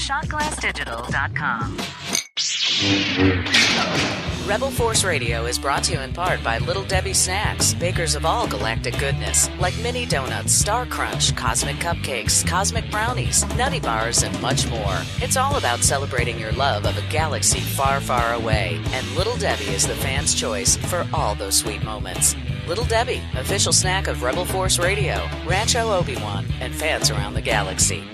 shotglassdigital.com. Rebel Force Radio is brought to you in part by Little Debbie Snacks, bakers of all galactic goodness, like mini donuts, Star Crunch, cosmic cupcakes, cosmic brownies, nutty bars, and much more. It's all about celebrating your love of a galaxy far, far away, and Little Debbie is the fan's choice for all those sweet moments. Little Debbie, official snack of Rebel Force Radio, Rancho Obi-Wan, and fans around the galaxy.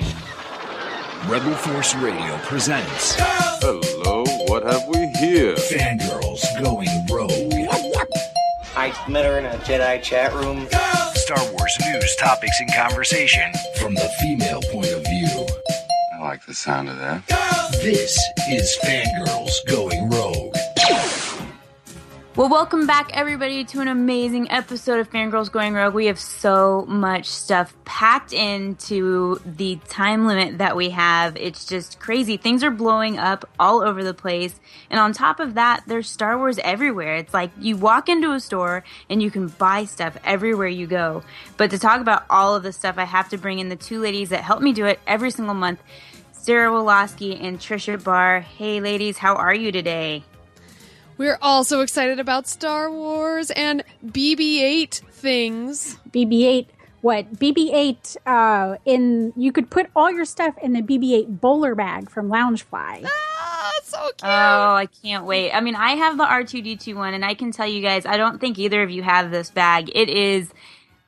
Rebel Force Radio presents... Hello, what have we here? Fangirls Going Rogue. I met her in a Jedi chat room. Star Wars news, topics, and conversation from the female point of view. I like the sound of that. This is Fangirls Going Rogue. Well, welcome back, everybody, to an amazing episode of Fangirls Going Rogue. We have so much stuff packed into the time limit that we have. It's just crazy. Things are blowing up all over the place. And on top of that, there's Star Wars everywhere. It's like you walk into a store and you can buy stuff everywhere you go. But to talk about all of this stuff, I have to bring in the two ladies that help me do it every single month, Sarah Woloski and Tricia Barr. Hey, ladies, how are you today? We're also excited about Star Wars and BB-8 things. BB-8, what? BB-8, you could put all your stuff in the BB-8 bowler bag from Loungefly. Ah, so cute. Oh, I can't wait. I mean, I have the R2-D2 one, and I can tell you guys, I don't think either of you have this bag. It is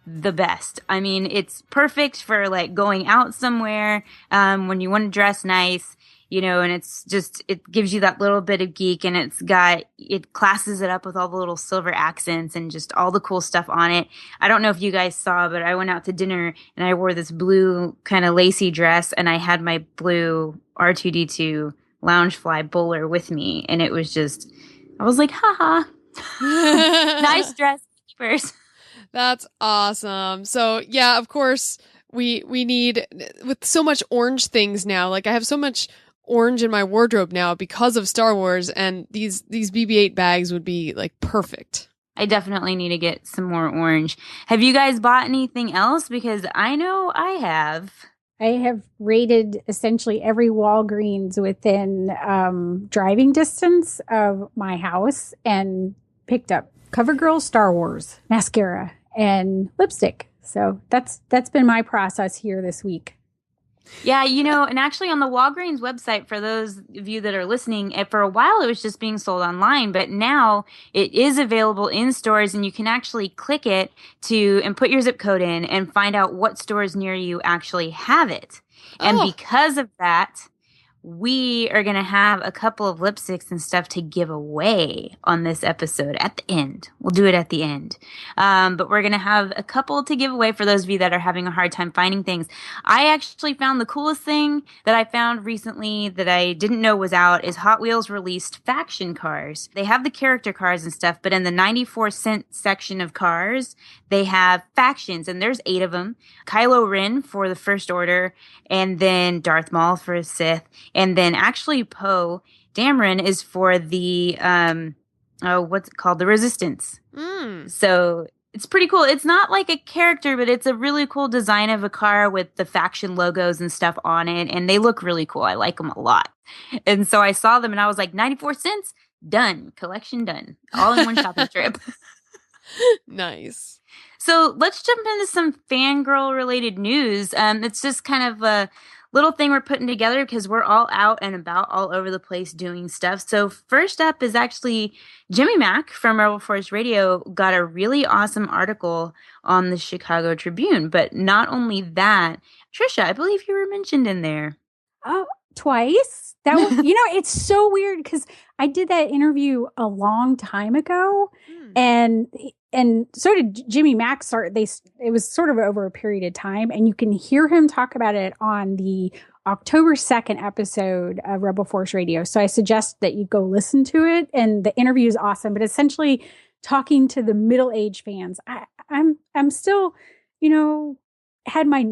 the best. I mean, it's perfect for, like, going out somewhere, when you want to dress nice. You know, and it's just, it gives you that little bit of geek, and it classes it up with all the little silver accents and just all the cool stuff on it. I don't know if you guys saw, but I went out to dinner and I wore this blue kind of lacy dress, and I had my blue R2-D2 Loungefly bowler with me. And it was just, I was like, haha, nice dress, keepers. That's awesome. So yeah, of course we need, with so much orange things now, like I have so much orange in my wardrobe now because of Star Wars, and these BB-8 bags would be like perfect. I definitely need to get some more orange. Have you guys bought anything else? Because I know I have. I have raided essentially every Walgreens within driving distance of my house and picked up CoverGirl Star Wars mascara and lipstick. So that's been my process here this week. Yeah, you know, and actually on the Walgreens website, for those of you that are listening, for a while it was just being sold online, but now it is available in stores, and you can actually click it and put your zip code in and find out what stores near you actually have it. And because of that, we are going to have a couple of lipsticks and stuff to give away on this episode at the end. We'll do it at the end. But we're going to have a couple to give away for those of you that are having a hard time finding things. I actually found the coolest thing that I found recently that I didn't know was out is Hot Wheels released faction cars. They have the character cars and stuff, but in the 94-cent section of cars, they have factions, and there's 8 of them. Kylo Ren for the First Order, and then Darth Maul for Sith. And then actually Poe Dameron is for the, what's it called? The Resistance. So it's pretty cool. It's not like a character, but it's a really cool design of a car with the faction logos and stuff on it. And they look really cool. I like them a lot. And so I saw them and I was like, 94 cents? Done. Collection done. All in one shopping trip. Nice. So let's jump into some fangirl related news. It's just kind of a little thing we're putting together because we're all out and about all over the place doing stuff. So first up is actually Jimmy Mack from Rebel Force Radio got a really awesome article on the Chicago Tribune. But not only that, Tricia, I believe you were mentioned in there. Oh, twice? That was, you know, it's so weird because I did that interview a long time ago, and so did Jimmy Mack. It was sort of over a period of time, and you can hear him talk about it on the October 2nd episode of Rebel Force Radio. So I suggest that you go listen to it, and the interview is awesome. But essentially, talking to the middle-aged fans, I'm still, you know, had my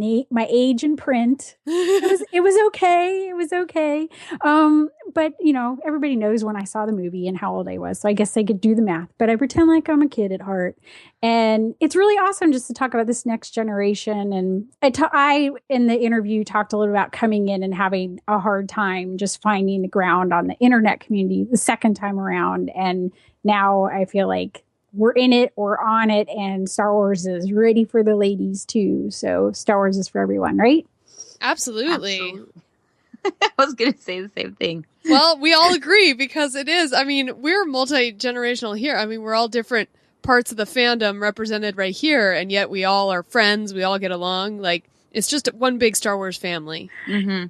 age in print. It was okay. It was okay. But you know, everybody knows when I saw the movie and how old I was. So I guess I could do the math, but I pretend like I'm a kid at heart. And it's really awesome just to talk about this next generation. And I in the interview, talked a little about coming in and having a hard time just finding the ground on the internet community the second time around. And now I feel like we're in it, we're on it, and Star Wars is ready for the ladies too. So Star Wars is for everyone, right? Absolutely. I was going to say the same thing. Well, we all agree because it is. I mean, we're multi-generational here. I mean, we're all different parts of the fandom represented right here, and yet we all are friends. We all get along. Like, it's just one big Star Wars family. Mm-hmm.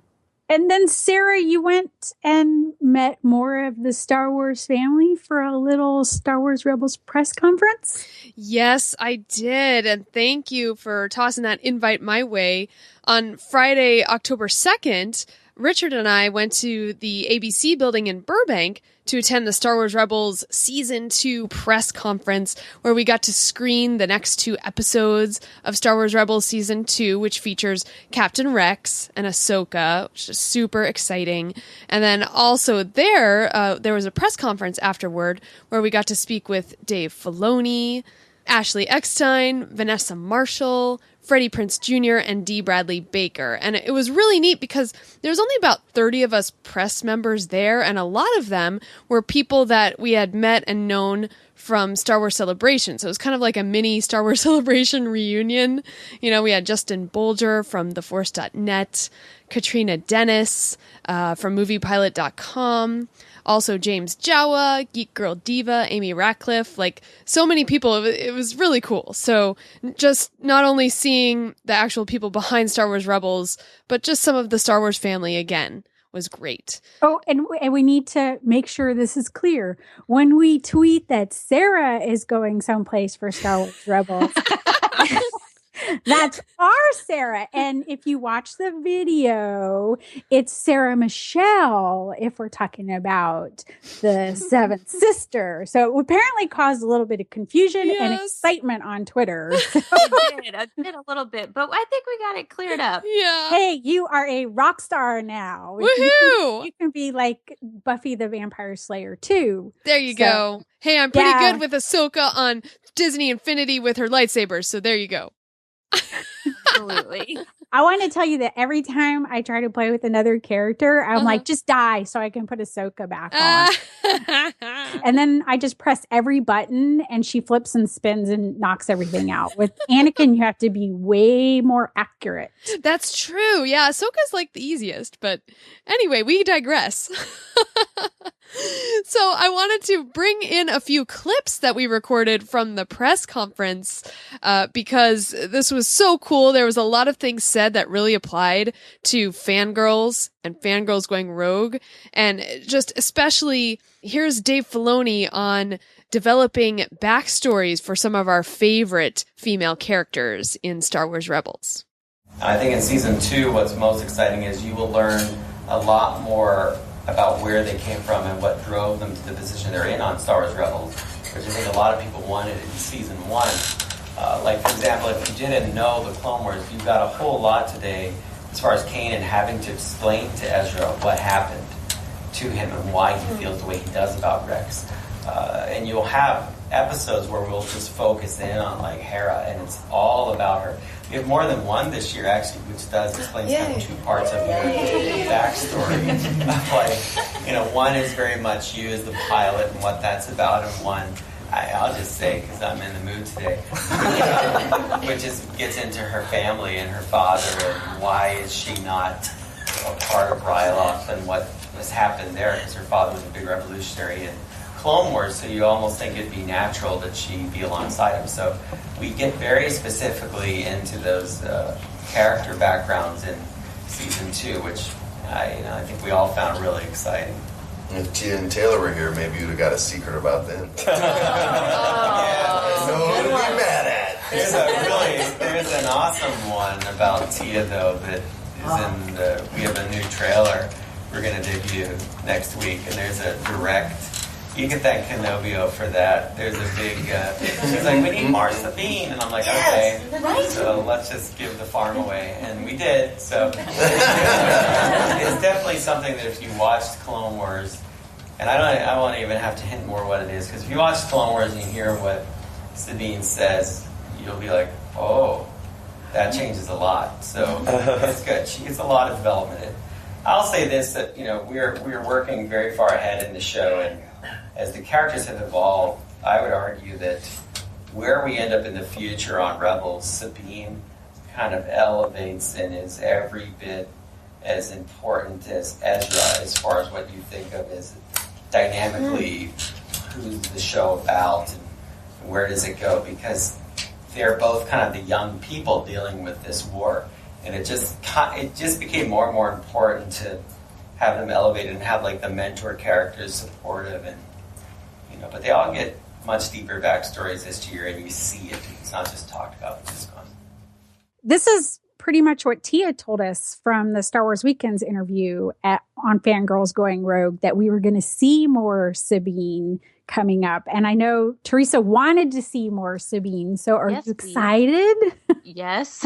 And then, Sarah, you went and met more of the Star Wars family for a little Star Wars Rebels press conference? Yes, I did. And thank you for tossing that invite my way. On Friday, October 2nd, Richard and I went to the ABC building in Burbank to attend the Star Wars Rebels Season 2 press conference, where we got to screen the next 2 episodes of Star Wars Rebels Season 2, which features Captain Rex and Ahsoka, which is super exciting. And then also there was a press conference afterward where we got to speak with Dave Filoni, Ashley Eckstein, Vanessa Marshall, Freddie Prinze Jr., and Dee Bradley Baker. And it was really neat because there was only about 30 of us press members there, and a lot of them were people that we had met and known from Star Wars Celebration. So it was kind of like a mini Star Wars Celebration reunion. You know, we had Justin Bolger from theforce.net, Katrina Dennis from moviepilot.com, also James Jawa, Geek Girl Diva, Amy Ratcliffe, like so many people. It was really cool. So just not only seeing the actual people behind Star Wars Rebels, but just some of the Star Wars family again was great. Oh, and we need to make sure this is clear. When we tweet that Sarah is going someplace for Star Wars Rebels, that's our Sarah. And if you watch the video, it's Sarah Michelle, if we're talking about the seventh sister. So it apparently caused a little bit of confusion and excitement on Twitter. It did a little bit, but I think we got it cleared up. Yeah. Hey, you are a rock star now. Woohoo! You can be like Buffy the Vampire Slayer too. There you go. Hey, I'm pretty good with Ahsoka on Disney Infinity with her lightsabers, so there you go. Absolutely. I want to tell you that every time I try to play with another character, I'm like, just die so I can put Ahsoka back on. And then I just press every button and she flips and spins and knocks everything out. With Anakin, you have to be way more accurate. That's true. Yeah, Ahsoka's like the easiest. But anyway, we digress. So I wanted to bring in a few clips that we recorded from the press conference because this was so cool. There was a lot of things said that really applied to fangirls and fangirls going rogue. And just especially, here's Dave Filoni on developing backstories for some of our favorite female characters in Star Wars Rebels. I think in Season 2, what's most exciting is you will learn a lot more about where they came from and what drove them to the position they're in on Star Wars Rebels, which I think a lot of people wanted in Season 1. Like, for example, if you didn't know the Clone Wars, you've got a whole lot today as far as Kanan having to explain to Ezra what happened to him and why he feels the way he does about Rex. And you'll have episodes where we'll just focus in on, like, Hera, and it's all about her. We have more than one this year, actually, which does explain kind of 2 parts of your backstory. Like, you know, one is very much you as the pilot and what that's about, and one, I'll just say, because I'm in the mood today, which gets into her family and her father and why is she not a part of Ryloth and what has happened there, because her father was a big revolutionary in Clone Wars, so you almost think it'd be natural that she be alongside him. So we get very specifically into those character backgrounds in Season 2, which I think we all found really exciting. If Tia and Taylor were here, maybe you'd have got a secret about them. No one to be mad at. There's an awesome one about Tia, though, that is we have a new trailer we're going to debut next week, and there's a direct You can thank Kenobio for that. There's a big, she's like, we need more Sabine. And I'm like, okay, so let's just give the farm away. And we did, so. It's definitely something that if you watched Clone Wars, and I won't even have to hint more what it is, because if you watch Clone Wars and you hear what Sabine says, you'll be like, oh, that changes a lot. So it's good. She gets a lot of development in. I'll say this, that we're working very far ahead in the show, and as the characters have evolved, I would argue that where we end up in the future on Rebels, Sabine kind of elevates and is every bit as important as Ezra as far as what you think of as dynamically who's the show about and where does it go, because they're both kind of the young people dealing with this war. And it just became more and more important to have them elevated and have like the mentor characters supportive, and but they all get much deeper backstories this year, and you see it. It's not just talked about, it's just gone. This is pretty much what Tia told us from the Star Wars Weekends interview on Fangirls Going Rogue, that we were going to see more Sabine coming up. And I know Teresa wanted to see more Sabine. So are you excited? Yes.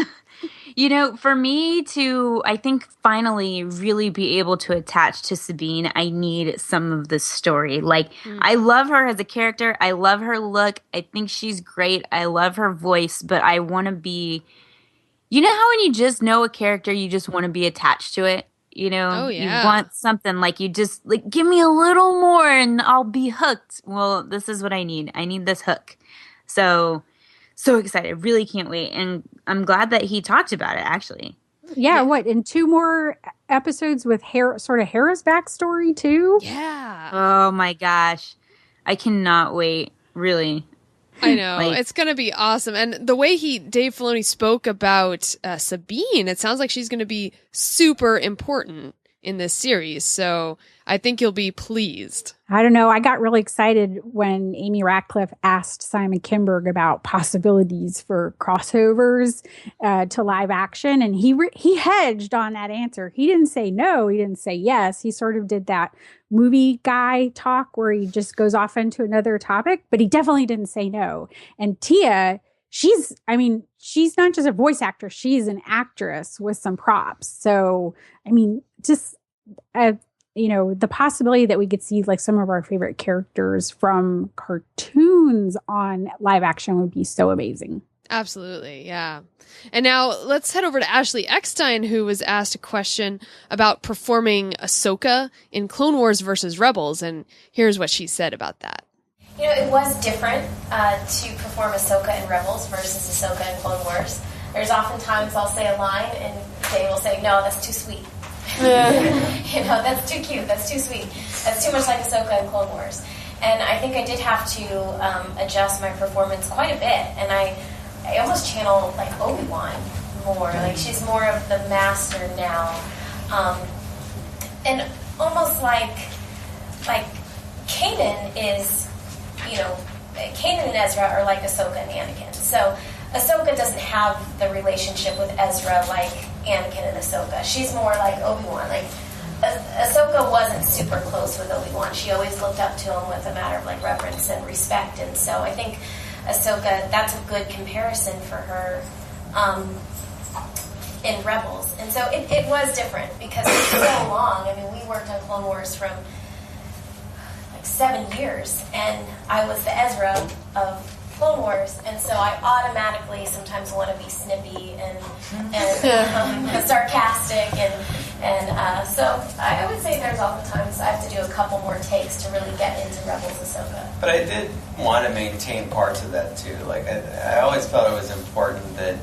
For me to, I think, finally really be able to attach to Sabine, I need some of the story. I love her as a character. I love her look. I think she's great. I love her voice, but I want to be, how when you just know a character, you just want to be attached to it? Oh, yeah. You want something you just give me a little more and I'll be hooked. Well, this is what I need. I need this hook. So excited. Really can't wait. And I'm glad that he talked about it, actually. Yeah, what? And 2 more episodes with Hera's backstory, too? Yeah. Oh, my gosh. I cannot wait. Really. I know. It's going to be awesome. And the way Dave Filoni spoke about Sabine, it sounds like she's going to be super important in this series. So I think you'll be pleased. I don't know. I got really excited when Amy Ratcliffe asked Simon Kinberg about possibilities for crossovers to live action. And he hedged on that answer. He didn't say no. He didn't say yes. He sort of did that movie guy talk where he just goes off into another topic, but he definitely didn't say no. And Tia, she's not just a voice actor. She's an actress with some props. So, the possibility that we could see some of our favorite characters from cartoons on live action would be so amazing. Absolutely, yeah. And now let's head over to Ashley Eckstein, who was asked a question about performing Ahsoka in Clone Wars versus Rebels, and here's what she said about that. It was different to perform Ahsoka in Rebels versus Ahsoka in Clone Wars. There's oftentimes I'll say a line and Dave will say, no, that's too sweet. That's too cute, that's too sweet. That's too much like Ahsoka in Clone Wars. And I think I did have to adjust my performance quite a bit. And I almost channel Obi-Wan more. She's more of the master now. And almost like Kanan is, Kanan and Ezra are like Ahsoka and Anakin. So Ahsoka doesn't have the relationship with Ezra like Anakin and Ahsoka. She's more like Obi-Wan. Ahsoka wasn't super close with Obi-Wan. She always looked up to him with a matter of reverence and respect. And so I think Ahsoka, that's a good comparison for her in Rebels. And so it was different because it's so long. We worked on Clone Wars from 7 years, and I was the Ezra of Clone Wars, and so I automatically sometimes want to be snippy and sarcastic, and so I would say there's oftentimes I have to do a couple more takes to really get into Rebels Ahsoka. But I did want to maintain parts of that too. I always felt it was important that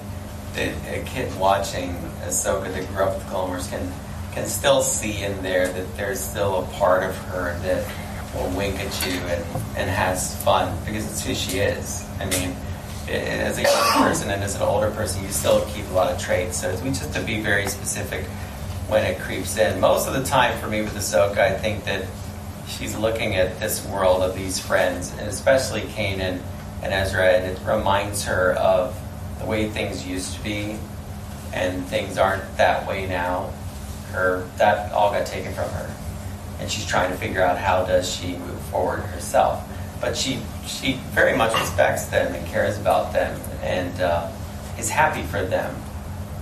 a kid watching Ahsoka that grew up with Clone Wars can still see in there that there's still a part of her that will wink at you and has fun because it's who she is. As a young person and as an older person, you still keep a lot of traits. So we just have to be very specific when it creeps in. Most of the time for me with Ahsoka, I think that she's looking at this world of these friends, and especially Kanan and Ezra, and it reminds her of the way things used to be, and things aren't that way now. That all got taken from her. and she's trying to figure out how does she move forward herself. But she very much respects them and cares about them and is happy for them.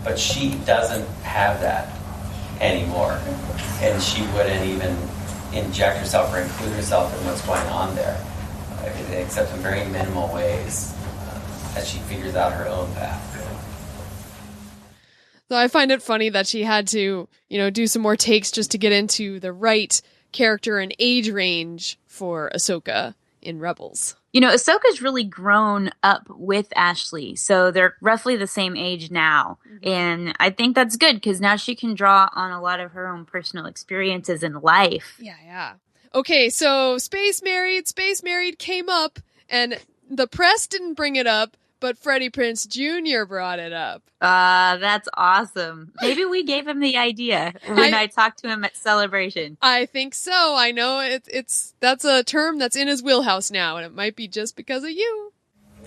But she doesn't have that anymore, and she wouldn't even inject herself or include herself in what's going on there, except in very minimal ways as she figures out her own path. So I find it funny that she had to, do some more takes just to get into the right character and age range for Ahsoka in Rebels. Ahsoka's really grown up with Ashley, so they're roughly the same age now. And I think that's good because now she can draw on a lot of her own personal experiences in life. Yeah. Okay, so Space Married came up, and the press didn't bring it up, but Freddie Prinze Jr. brought it up. That's awesome. Maybe we gave him the idea when I talked to him at Celebration. I think so. I know that's a term that's in his wheelhouse now, and it might be just because of you.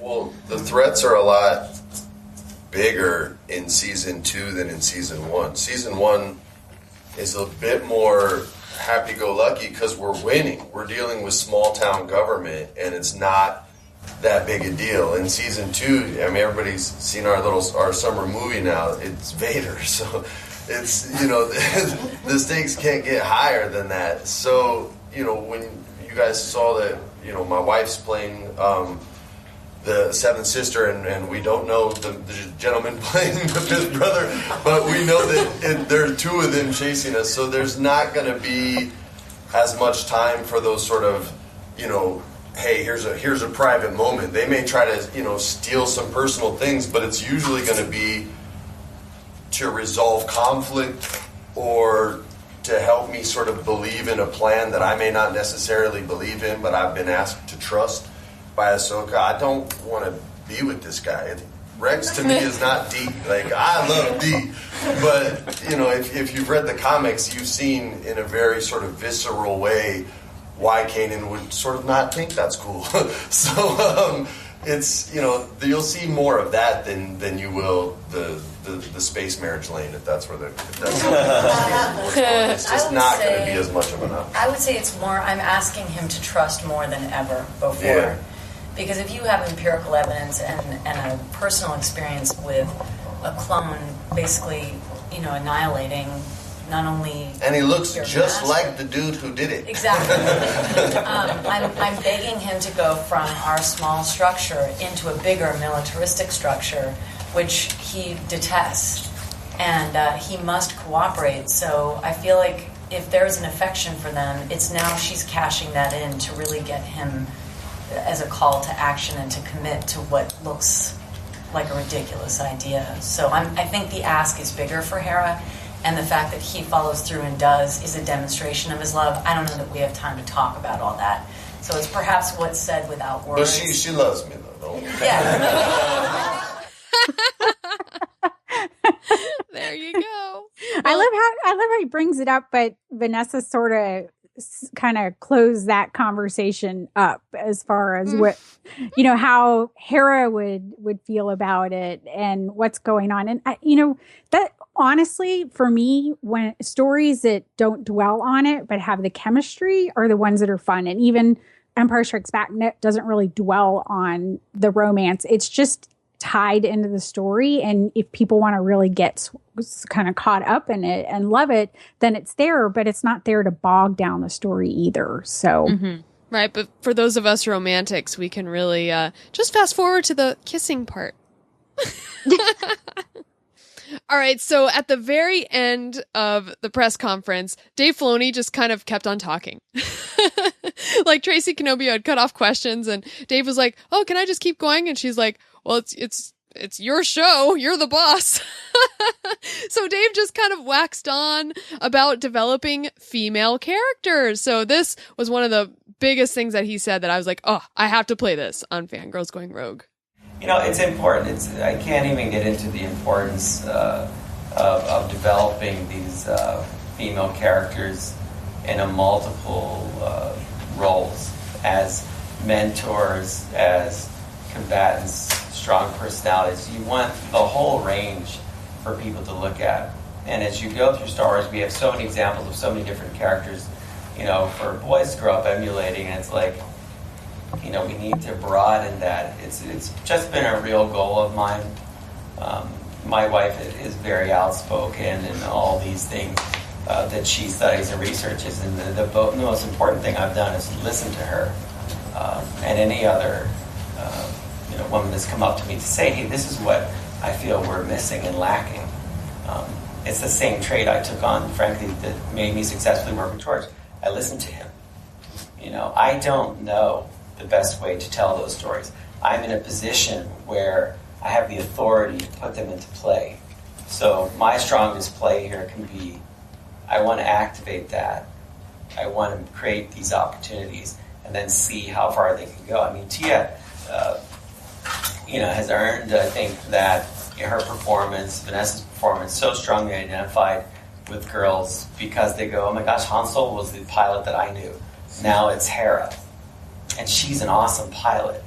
Well, the threats are a lot bigger in Season 2 than in Season 1. Season 1 is a bit more happy-go-lucky because we're winning. We're dealing with small-town government, and it's not that big a deal. In Season 2, everybody's seen our summer movie now. It's Vader, so it's, the stakes can't get higher than that. So, when you guys saw that, my wife's playing the seventh sister, and we don't know the gentleman playing the fifth brother, but we know that there are two of them chasing us, so there's not going to be as much time for those sort of, hey, here's a private moment. They may try to, steal some personal things, but it's usually going to be to resolve conflict or to help me sort of believe in a plan that I may not necessarily believe in, but I've been asked to trust by Ahsoka. I don't want to be with this guy. Rex to me is not Dee. I love Dee. But, if you've read the comics, you've seen in a very sort of visceral way why Kanan would sort of not think that's cool. So it's, you'll see more of that than you will the space marriage lane, if that's where it's just not going to be as much of enough. I would say it's more, I'm asking him to trust more than ever before. Yeah. Because if you have empirical evidence and a personal experience with a clone basically, annihilating not only... And he looks just master, like the dude who did it. Exactly. I'm begging him to go from our small structure into a bigger militaristic structure, which he detests. And he must cooperate. So I feel like if there's an affection for them, it's now she's cashing that in to really get him as a call to action and to commit to what looks like a ridiculous idea. So I think the ask is bigger for Hera, and the fact that he follows through and does is a demonstration of his love. I don't know that we have time to talk about all that. So it's perhaps what's said without words. But she loves me, though. Yeah. There you go. I love how he brings it up, but Vanessa sort of kind of closed that conversation up as far as what, how Hera would feel about it and what's going on. And that honestly, for me, when stories that don't dwell on it but have the chemistry are the ones that are fun. And even Empire Strikes Back doesn't really dwell on the romance. It's just tied into the story, and if people want to really get kind of caught up in it and love it, then it's there, but it's not there to bog down the story either. So right, but for those of us romantics, we can really just fast forward to the kissing part. All right, so at the very end of the press conference, Dave Filoni just kind of kept on talking. Like Tracy Kenobi had cut off questions, and Dave was like, "Oh, can I just keep going?" And she's like, "Well, it's your show. You're the boss." So Dave just kind of waxed on about developing female characters. So this was one of the biggest things that he said that I was like, "Oh, I have to play this on Fangirls Going Rogue." It's important. I can't even get into the importance of developing these female characters in a multiple roles as mentors, as combatants, strong personalities. You want the whole range for people to look at. And as you go through Star Wars, we have so many examples of so many different characters for boys to grow up emulating. And it's like, we need to broaden that. It's just been a real goal of mine. My wife is very outspoken and all these things that she studies and researches. And the most important thing I've done is listen to her and any other woman that's come up to me to say, hey, this is what I feel we're missing and lacking. It's the same trait I took on, frankly, that made me successfully work with George. I listened to him. I don't know the best way to tell those stories. I'm in a position where I have the authority to put them into play. So my strongest play here can be, I want to activate that. I want to create these opportunities and then see how far they can go. I mean, Tia, has earned, I think, that her performance, Vanessa's performance, so strongly identified with girls because they go, oh my gosh, Han Solo was the pilot that I knew. Now it's Hera. And she's an awesome pilot.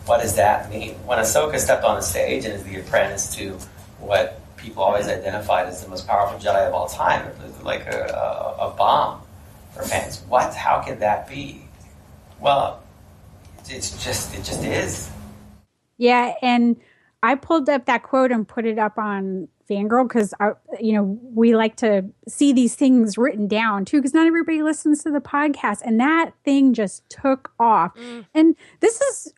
What does that mean? When Ahsoka stepped on the stage and is the apprentice to what people always identified as the most powerful Jedi of all time, it was like a bomb for fans. What? How could that be? Well, it just is. Yeah, and I pulled up that quote and put it up on Fangirl because, we like to see these things written down too because not everybody listens to the podcast. And that thing just took off. And this is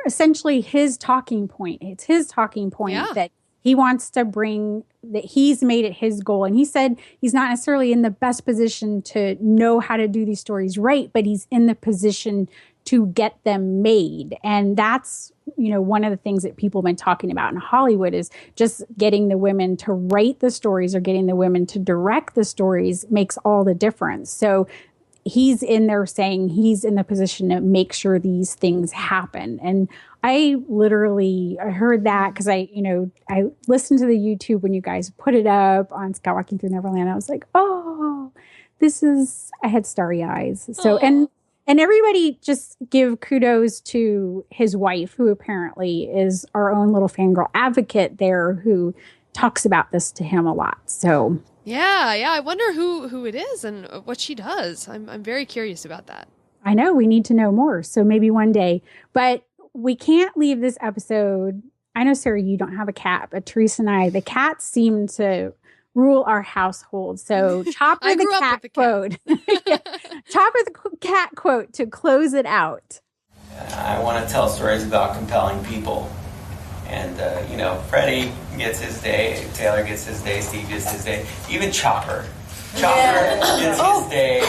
essentially his talking point. It's his talking point that he wants to bring, that he's made it his goal. And he said he's not necessarily in the best position to know how to do these stories right, but he's in the position to get them made. And that's, one of the things that people have been talking about in Hollywood is just getting the women to write the stories or getting the women to direct the stories makes all the difference. So he's in there saying he's in the position to make sure these things happen. And I heard that because I listened to the YouTube when you guys put it up on Scott Walking Through Neverland. I was like, oh, I had starry eyes. So, and everybody just give kudos to his wife, who apparently is our own little fangirl advocate there, who talks about this to him a lot. So yeah. I wonder who it is and what she does. I'm very curious about that. I know we need to know more. So maybe one day, but we can't leave this episode. I know, Sarah, you don't have a cat, but Teresa and I, the cats seem to rule our household. So Chopper the cat quote. Chopper the cat quote to close it out. I want to tell stories about compelling people. And, Freddie gets his day, Taylor gets his day, Steve gets his day, even Chopper. Gets his day.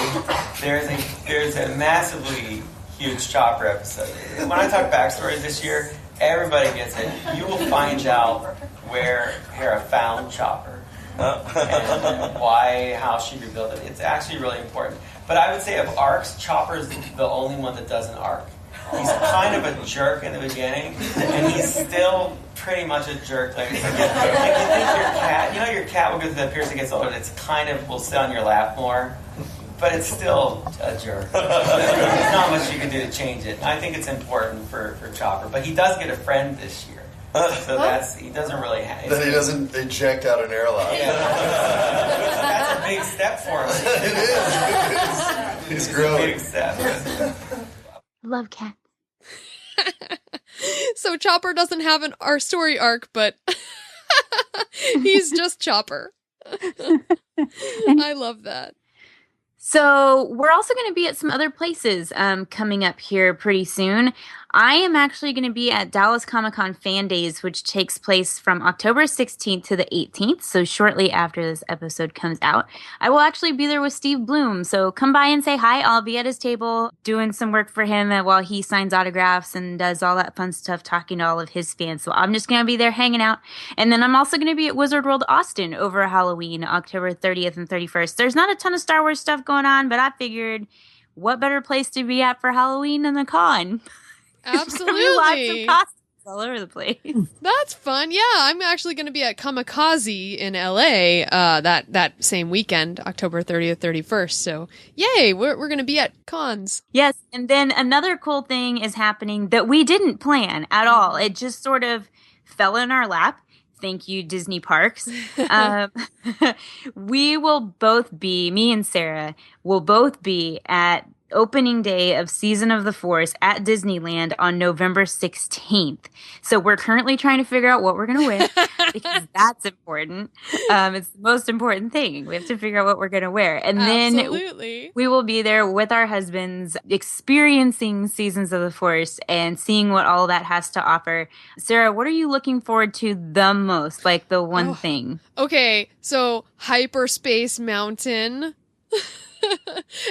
There's a massively huge Chopper episode. When I talk backstories this year, everybody gets it. You will find out where Hera found Chopper. And how she rebuilt it. It's actually really important. But I would say of arcs, Chopper's the only one that doesn't arc. He's kind of a jerk in the beginning, and he's still pretty much a jerk. Like you think your cat, your cat will go through that period as it gets older, and it's kind of will sit on your lap more, but it's still a jerk. There's not much you can do to change it. I think it's important for Chopper, but he does get a friend this year. So he doesn't really have... That he doesn't eject out an airlock. Yeah. That's a big step for him. It is. He's growing. Big step. Love cats. So Chopper doesn't have our story arc, but he's just Chopper. I love that. So we're also going to be at some other places coming up here pretty soon. I am actually going to be at Dallas Comic-Con Fan Days, which takes place from October 16th to the 18th, so shortly after this episode comes out. I will actually be there with Steve Bloom, so come by and say hi. I'll be at his table doing some work for him while he signs autographs and does all that fun stuff, talking to all of his fans. So I'm just going to be there hanging out. And then I'm also going to be at Wizard World Austin over Halloween, October 30th and 31st. There's not a ton of Star Wars stuff going on, but I figured what better place to be at for Halloween than the con? Absolutely. Lots of costumes all over the place. That's fun. Yeah, I'm actually going to be at Kamikaze in LA that same weekend, October 30th, 31st. So, yay, we're going to be at cons. Yes, and then another cool thing is happening that we didn't plan at all. It just sort of fell in our lap. Thank you, Disney Parks. We will both be, me and Sarah, will both be at opening day of Season of the Force at Disneyland on November 16th. So we're currently trying to figure out what we're going to wear because that's important. It's the most important thing. We have to figure out what we're going to wear. And then we will be there with our husbands experiencing Seasons of the Force and seeing what all that has to offer. Sarah, what are you looking forward to the most? Like the one thing? Okay, so Hyperspace Mountain.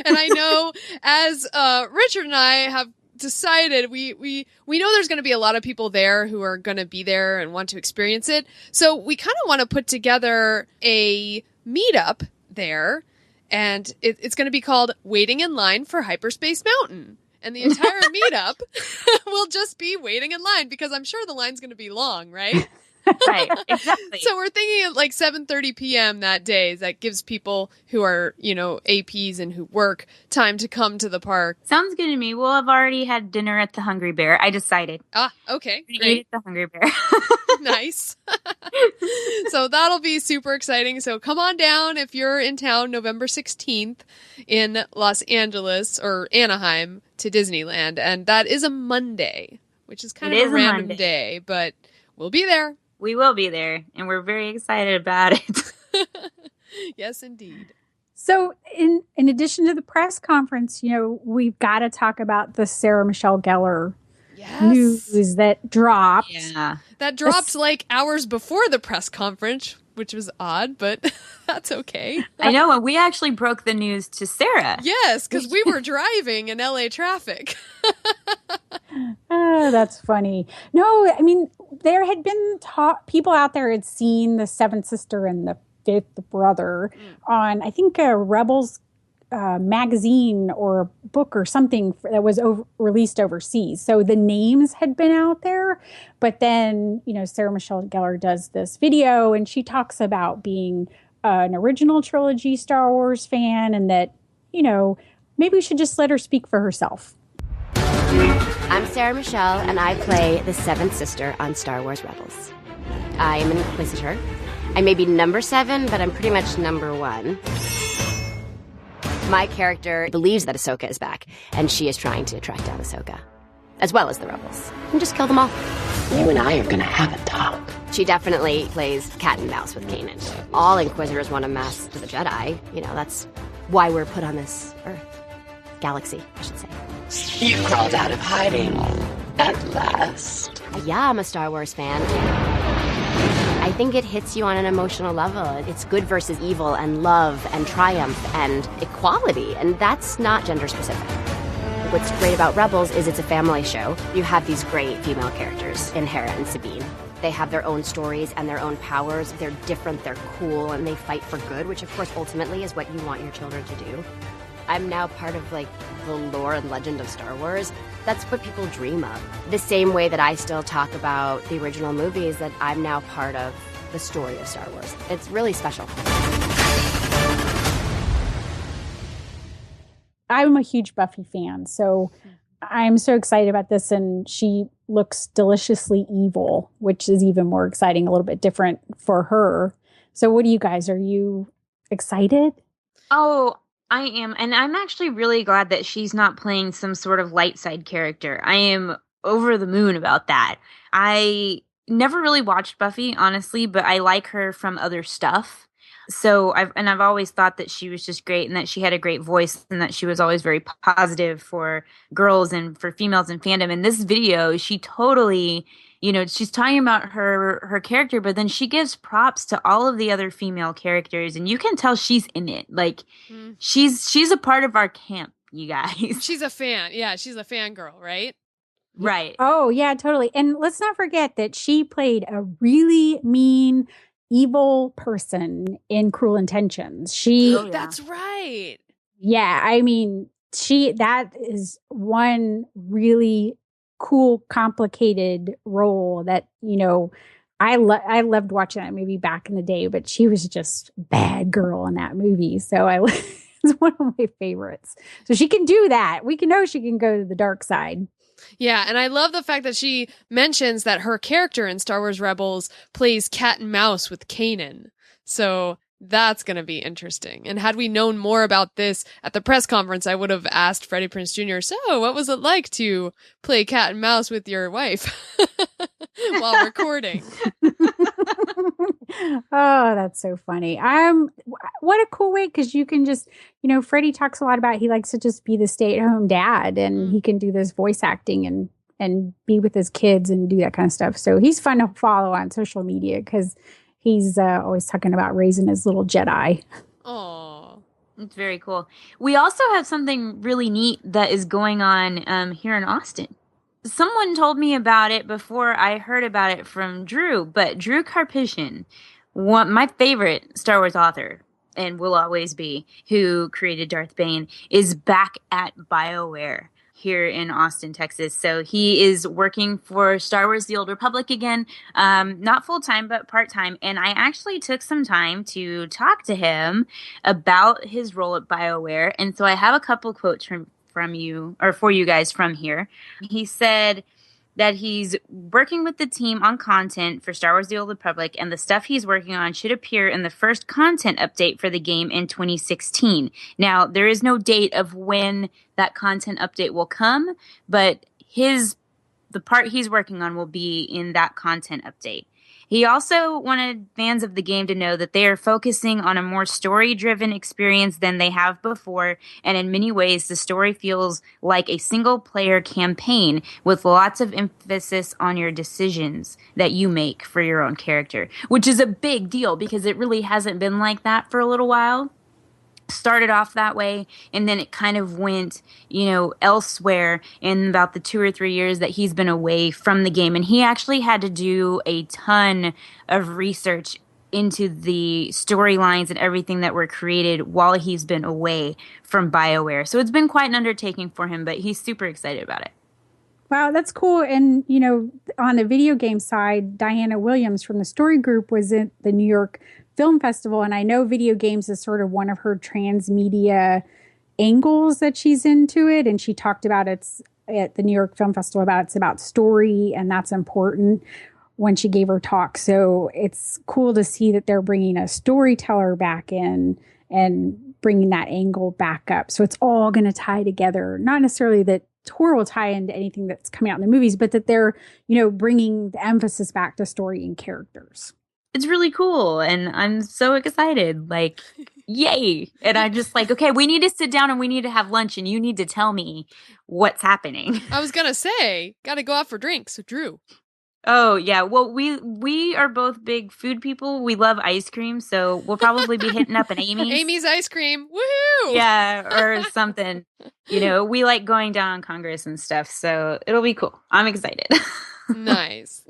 And I know as Richard and I have decided, we know there's going to be a lot of people there who are going to be there and want to experience it. So we kind of want to put together a meetup there, and it's going to be called Waiting in Line for Hyperspace Mountain. And the entire meetup will just be waiting in line because I'm sure the line's going to be long, right? Right, exactly. So we're thinking of like 7:30 p.m. that day. That gives people who are, APs and who work time to come to the park. Sounds good to me. We'll have already had dinner at the Hungry Bear. I decided. Okay. Great. Eat at the Hungry Bear. Nice. So that'll be super exciting. So come on down if you're in town November 16th in Los Angeles or Anaheim to Disneyland. And that is a Monday, which is kind of a random day, but we'll be there. We will be there, and we're very excited about it. Yes, indeed. So in addition to the press conference, we've got to talk about the Sarah Michelle Gellar news that dropped. Yeah. That dropped like hours before the press conference, which was odd, but that's okay. I know, and we actually broke the news to Sarah. Yes, because we were driving in LA traffic. Oh, that's funny. No, I mean, there had been people out there had seen the seventh sister and the fifth brother on, I think, a Rebels magazine or book or something that was released overseas. So the names had been out there, but then, Sarah Michelle Gellar does this video and she talks about being an original trilogy Star Wars fan and that, maybe we should just let her speak for herself. I'm Sarah Michelle, and I play the seventh sister on Star Wars Rebels. I am an Inquisitor. I may be number 7, but I'm pretty much number 1. My character believes that Ahsoka is back, and she is trying to track down Ahsoka, as well as the Rebels, and just kill them all. You and I are gonna have a talk. She definitely plays cat and mouse with Kanan. All Inquisitors want to mess with the Jedi. That's why we're put on this Earth. Galaxy, I should say. You crawled out of hiding at last. Yeah, I'm a Star Wars fan. I think it hits you on an emotional level. It's good versus evil and love and triumph and equality, and that's not gender specific. What's great about Rebels is it's a family show. You have these great female characters in Hera and Sabine. They have their own stories and their own powers. They're different, they're cool, and they fight for good, which of course ultimately is what you want your children to do. I'm now part of the lore and legend of Star Wars. That's what people dream of. The same way that I still talk about the original movies, that I'm now part of the story of Star Wars. It's really special. I'm a huge Buffy fan, so I'm so excited about this, and she looks deliciously evil, which is even more exciting, a little bit different for her. So what do you guys, are you excited? Oh, I am, and I'm actually really glad that she's not playing some sort of light side character. I am over the moon about that. I never really watched Buffy, honestly, but I like her from other stuff. So I've always thought that she was just great and that she had a great voice and that she was always very positive for girls and for females in fandom. In this video, she totally, she's talking about her character, but then she gives props to all of the other female characters, and you can tell she's in it. She's a part of our camp, you guys. She's a fan. Yeah, she's a fangirl, right? Right. Oh, yeah, totally. And let's not forget that she played a really mean, evil person in Cruel Intentions. That's right. Yeah, I mean, that is one really cool, complicated role that, I loved watching that movie back in the day, but she was just bad girl in that movie. So it's one of my favorites. So she can do that. We can know she can go to the dark side. Yeah, and I love the fact that she mentions that her character in Star Wars Rebels plays cat and mouse with Kanan. So that's going to be interesting. And had we known more about this at the press conference, I would have asked Freddie Prinze Jr., so what was it like to play cat and mouse with your wife while recording? Oh, that's so funny. What a cool way, because you can just, Freddie talks a lot about he likes to just be the stay-at-home dad, and he can do this voice acting and be with his kids and do that kind of stuff. So he's fun to follow on social media because he's always talking about raising his little Jedi. Oh, it's very cool. We also have something really neat that is going on here in Austin. Someone told me about it before I heard about it from Drew, but Drew Karpyshyn, my favorite Star Wars author, and will always be, who created Darth Bane, is back at Bioware here in Austin, Texas. So he is working for Star Wars: The Old Republic again, not full-time, but part-time. And I actually took some time to talk to him about his role at Bioware. And so I have a couple quotes from you, or for you guys from here. He said that he's working with the team on content for Star Wars: The Old Republic, and the stuff he's working on should appear in the first content update for the game in 2016. Now, there is no date of when that content update will come, but the part he's working on will be in that content update. He also wanted fans of the game to know that they are focusing on a more story-driven experience than they have before, and in many ways, the story feels like a single-player campaign with lots of emphasis on your decisions that you make for your own character, which is a big deal because it really hasn't been like that for a little while. Started off that way, and then it kind of went, elsewhere in about the 2 or 3 years that he's been away from the game. And he actually had to do a ton of research into the storylines and everything that were created while he's been away from BioWare. So it's been quite an undertaking for him, but he's super excited about it. Wow, that's cool. And, on the video game side, Diana Williams from the Story Group was at the New York Film Festival, and I know video games is sort of one of her transmedia angles that she's into it, and she talked about it's at the New York Film Festival it's about story, and that's important when she gave her talk. So it's cool to see that they're bringing a storyteller back in and bringing that angle back up. So it's all going to tie together, not necessarily that Tor will tie into anything that's coming out in the movies, but that they're, bringing the emphasis back to story and characters. It's really cool, and I'm so excited, yay. And I'm just okay, we need to sit down and we need to have lunch, and you need to tell me what's happening. I was going to say, got to go out for drinks. So Drew. Oh, yeah. Well, we are both big food people. We love ice cream, so we'll probably be hitting up an Amy's. Amy's ice cream. Woohoo! Yeah, or something. We like going down on Congress and stuff, so it'll be cool. I'm excited. Nice.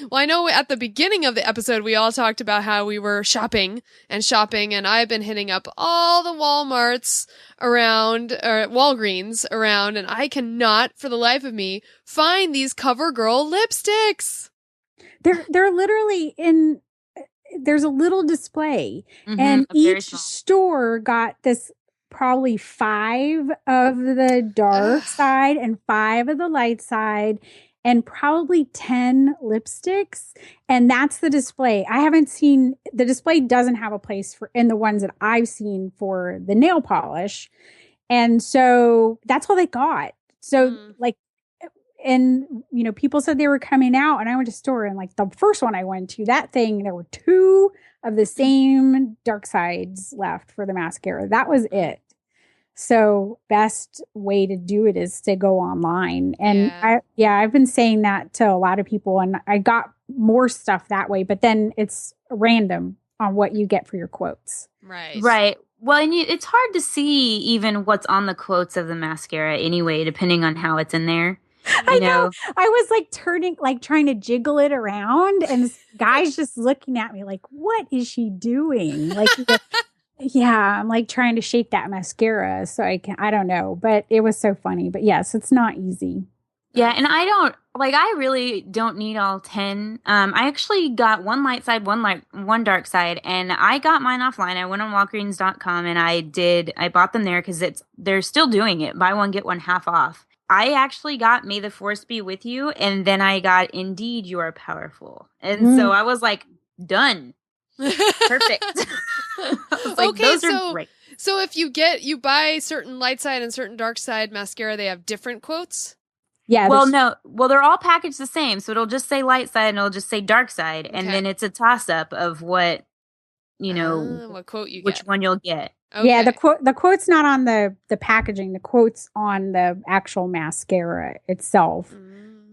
Well, I know at the beginning of the episode, we all talked about how we were shopping, and I've been hitting up all the Walmarts around, or Walgreens around, and I cannot, for the life of me, find these CoverGirl lipsticks. They're literally there's a little display, and each store got this probably 5 of the dark side and 5 of the light side, and probably 10 lipsticks. And that's the display. I haven't seen, the display doesn't have a place in the ones that I've seen for the nail polish. And so that's all they got. So and people said they were coming out, and I went to store, and the first one I went to, that thing, there were 2 of the same dark sides left for the mascara. That was it. So best way to do it is to go online. And I've been saying that to a lot of people, and I got more stuff that way, but then it's random on what you get for your quotes. Right. Well, and it's hard to see even what's on the quotes of the mascara anyway, depending on how it's in there. I know. I was turning, trying to jiggle it around, and this guy's just looking at me what is she doing? Yeah, I'm trying to shape that mascara so I don't know, but it was so funny. But yes, it's not easy. Yeah, and I really don't need all 10. I actually got one light side, one dark side, and I got mine offline. I went on Walgreens.com and I bought them there because they're still doing it. Buy one, get one half off. I actually got May the Force Be With You, and then I got Indeed You Are Powerful. And so I was like, done. Perfect. I was like, Okay, those are great. So if you buy certain light side and certain dark side mascara, they have different quotes? Yeah. Well, no. Well, they're all packaged the same. So it'll just say light side and it'll just say dark side. And then it's a toss up of what, what quote you which get. one you'll get. Okay. Yeah, the quote's not on the packaging. The quote's on the actual mascara itself.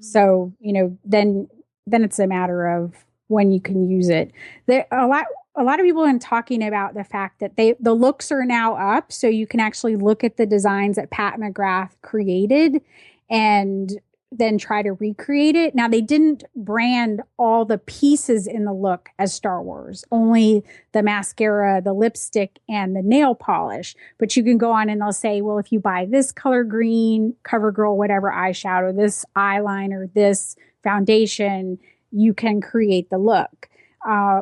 So, then it's a matter of when you can use it. A lot of people have been talking about the fact that the looks are now up, so you can actually look at the designs that Pat McGrath created and then try to recreate it. Now, they didn't brand all the pieces in the look as Star Wars, only the mascara, the lipstick, and the nail polish. But you can go on and they'll say, well, if you buy this color green, CoverGirl, whatever eyeshadow, this eyeliner, this foundation, you can create the look.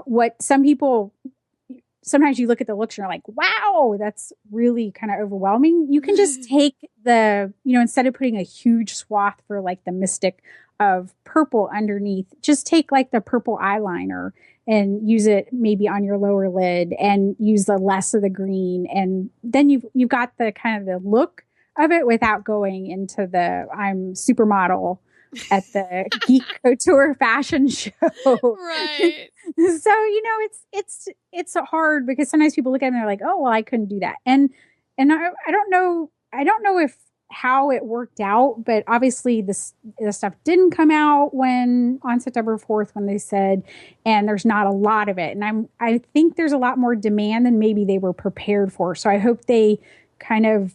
What some people, sometimes you look at the looks and you're like, wow, that's really kind of overwhelming. You can just take instead of putting a huge swath for like the mystic of purple underneath, just take like the purple eyeliner and use it maybe on your lower lid and use the less of the green. And then you've got the kind of the look of it without going into the I'm supermodel at the Geek Couture fashion show. Right. So, it's hard because sometimes people look at it and they're like, oh, well, I couldn't do that. And I don't know if how it worked out, but obviously the stuff didn't come out on September 4th when they said, and there's not a lot of it. And I think there's a lot more demand than maybe they were prepared for. So I hope they kind of,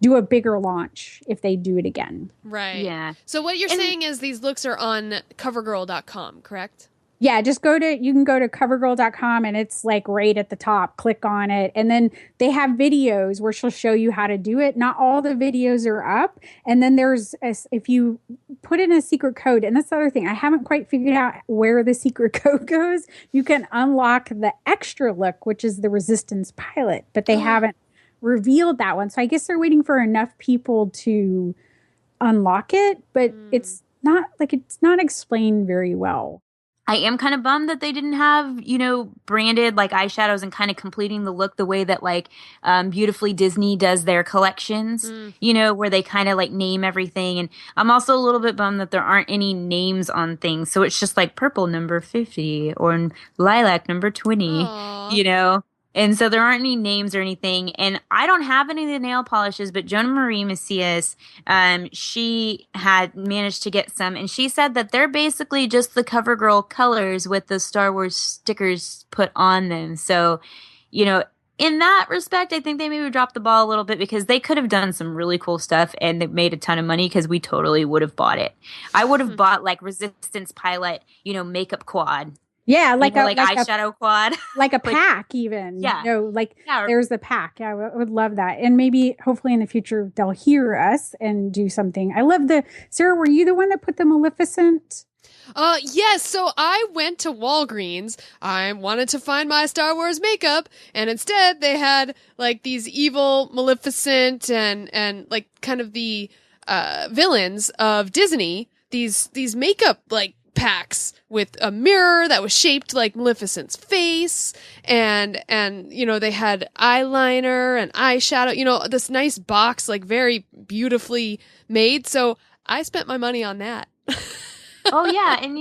do a bigger launch if they do it again. Right. Yeah. So what you're saying is these looks are on covergirl.com, correct? Yeah, you can go to covergirl.com and it's like right at the top. Click on it. And then they have videos where she'll show you how to do it. Not all the videos are up. And then if you put in a secret code, and that's the other thing, I haven't quite figured out where the secret code goes. You can unlock the extra look, which is the Resistance pilot, but they haven't revealed that one. So I guess they're waiting for enough people to unlock it, but it's not explained very well. I am kind of bummed that they didn't have, branded like eyeshadows and kind of completing the look the way that like Beautifully Disney does their collections, where they kind of like name everything. And I'm also a little bit bummed that there aren't any names on things. So it's just like purple number 50 or lilac number 20, And so there aren't any names or anything. And I don't have any of the nail polishes, but Jonah Marie Macias, she had managed to get some. And she said that they're basically just the CoverGirl colors with the Star Wars stickers put on them. So, in that respect, I think they maybe dropped the ball a little bit because they could have done some really cool stuff and they made a ton of money because we totally would have bought it. I would have bought like Resistance pilot, makeup quad. Yeah, like eyeshadow quad. Like a pack even. Yeah. There's the pack. Yeah, I would love that. And maybe, hopefully in the future, they'll hear us and do something. I love Sarah, were you the one that put the Maleficent? Yes, so I went to Walgreens. I wanted to find my Star Wars makeup, and instead they had like these evil Maleficent and like kind of the villains of Disney, these makeup like packs with a mirror that was shaped like Maleficent's face and they had eyeliner and eyeshadow, this nice box, like very beautifully made. So I spent my money on that. Oh yeah, and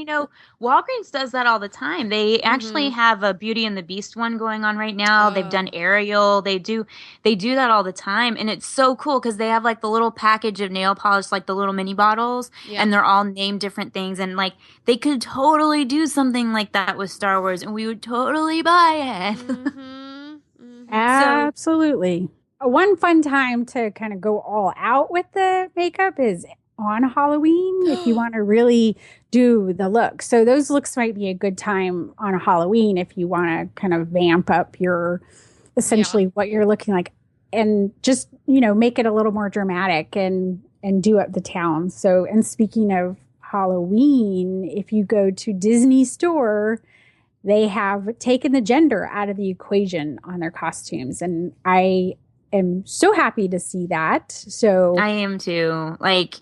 Walgreens does that all the time. They actually have a Beauty and the Beast one going on right now. They've done Ariel. They do that all the time, and it's so cool because they have like the little package of nail polish, like the little mini bottles, and they're all named different things. And like they could totally do something like that with Star Wars, and we would totally buy it. Absolutely. One fun time to kind of go all out with the makeup is on Halloween if you want to really do the look. So those looks might be a good time on a Halloween if you want to kind of vamp up your essentially what you're looking like and just, make it a little more dramatic and do up the town. So, and speaking of Halloween, if you go to Disney Store, they have taken the gender out of the equation on their costumes. And I am so happy to see that. So I am too. Like,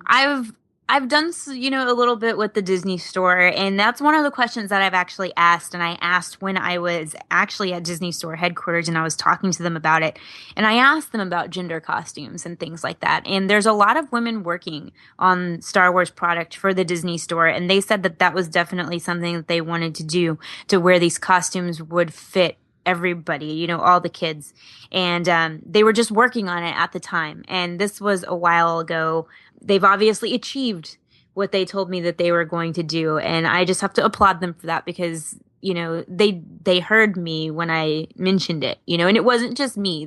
I've done, a little bit with the Disney Store, and that's one of the questions that I've actually asked, and I asked when I was actually at Disney Store headquarters and I was talking to them about it, and I asked them about gender costumes and things like that, and there's a lot of women working on Star Wars product for the Disney Store, and they said that that was definitely something that they wanted to do, to where these costumes would fit everybody, all the kids. And they were just working on it at the time. And this was a while ago. They've obviously achieved what they told me that they were going to do. And I just have to applaud them for that because, they heard me when I mentioned it, and it wasn't just me.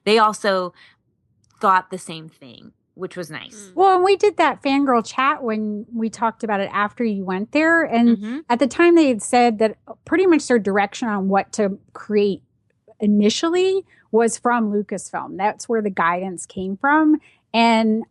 They also thought the same thing, which was nice. Well, and we did that fangirl chat when we talked about it after you went there. And at the time they had said that pretty much their direction on what to create initially was from Lucasfilm. That's where the guidance came from. And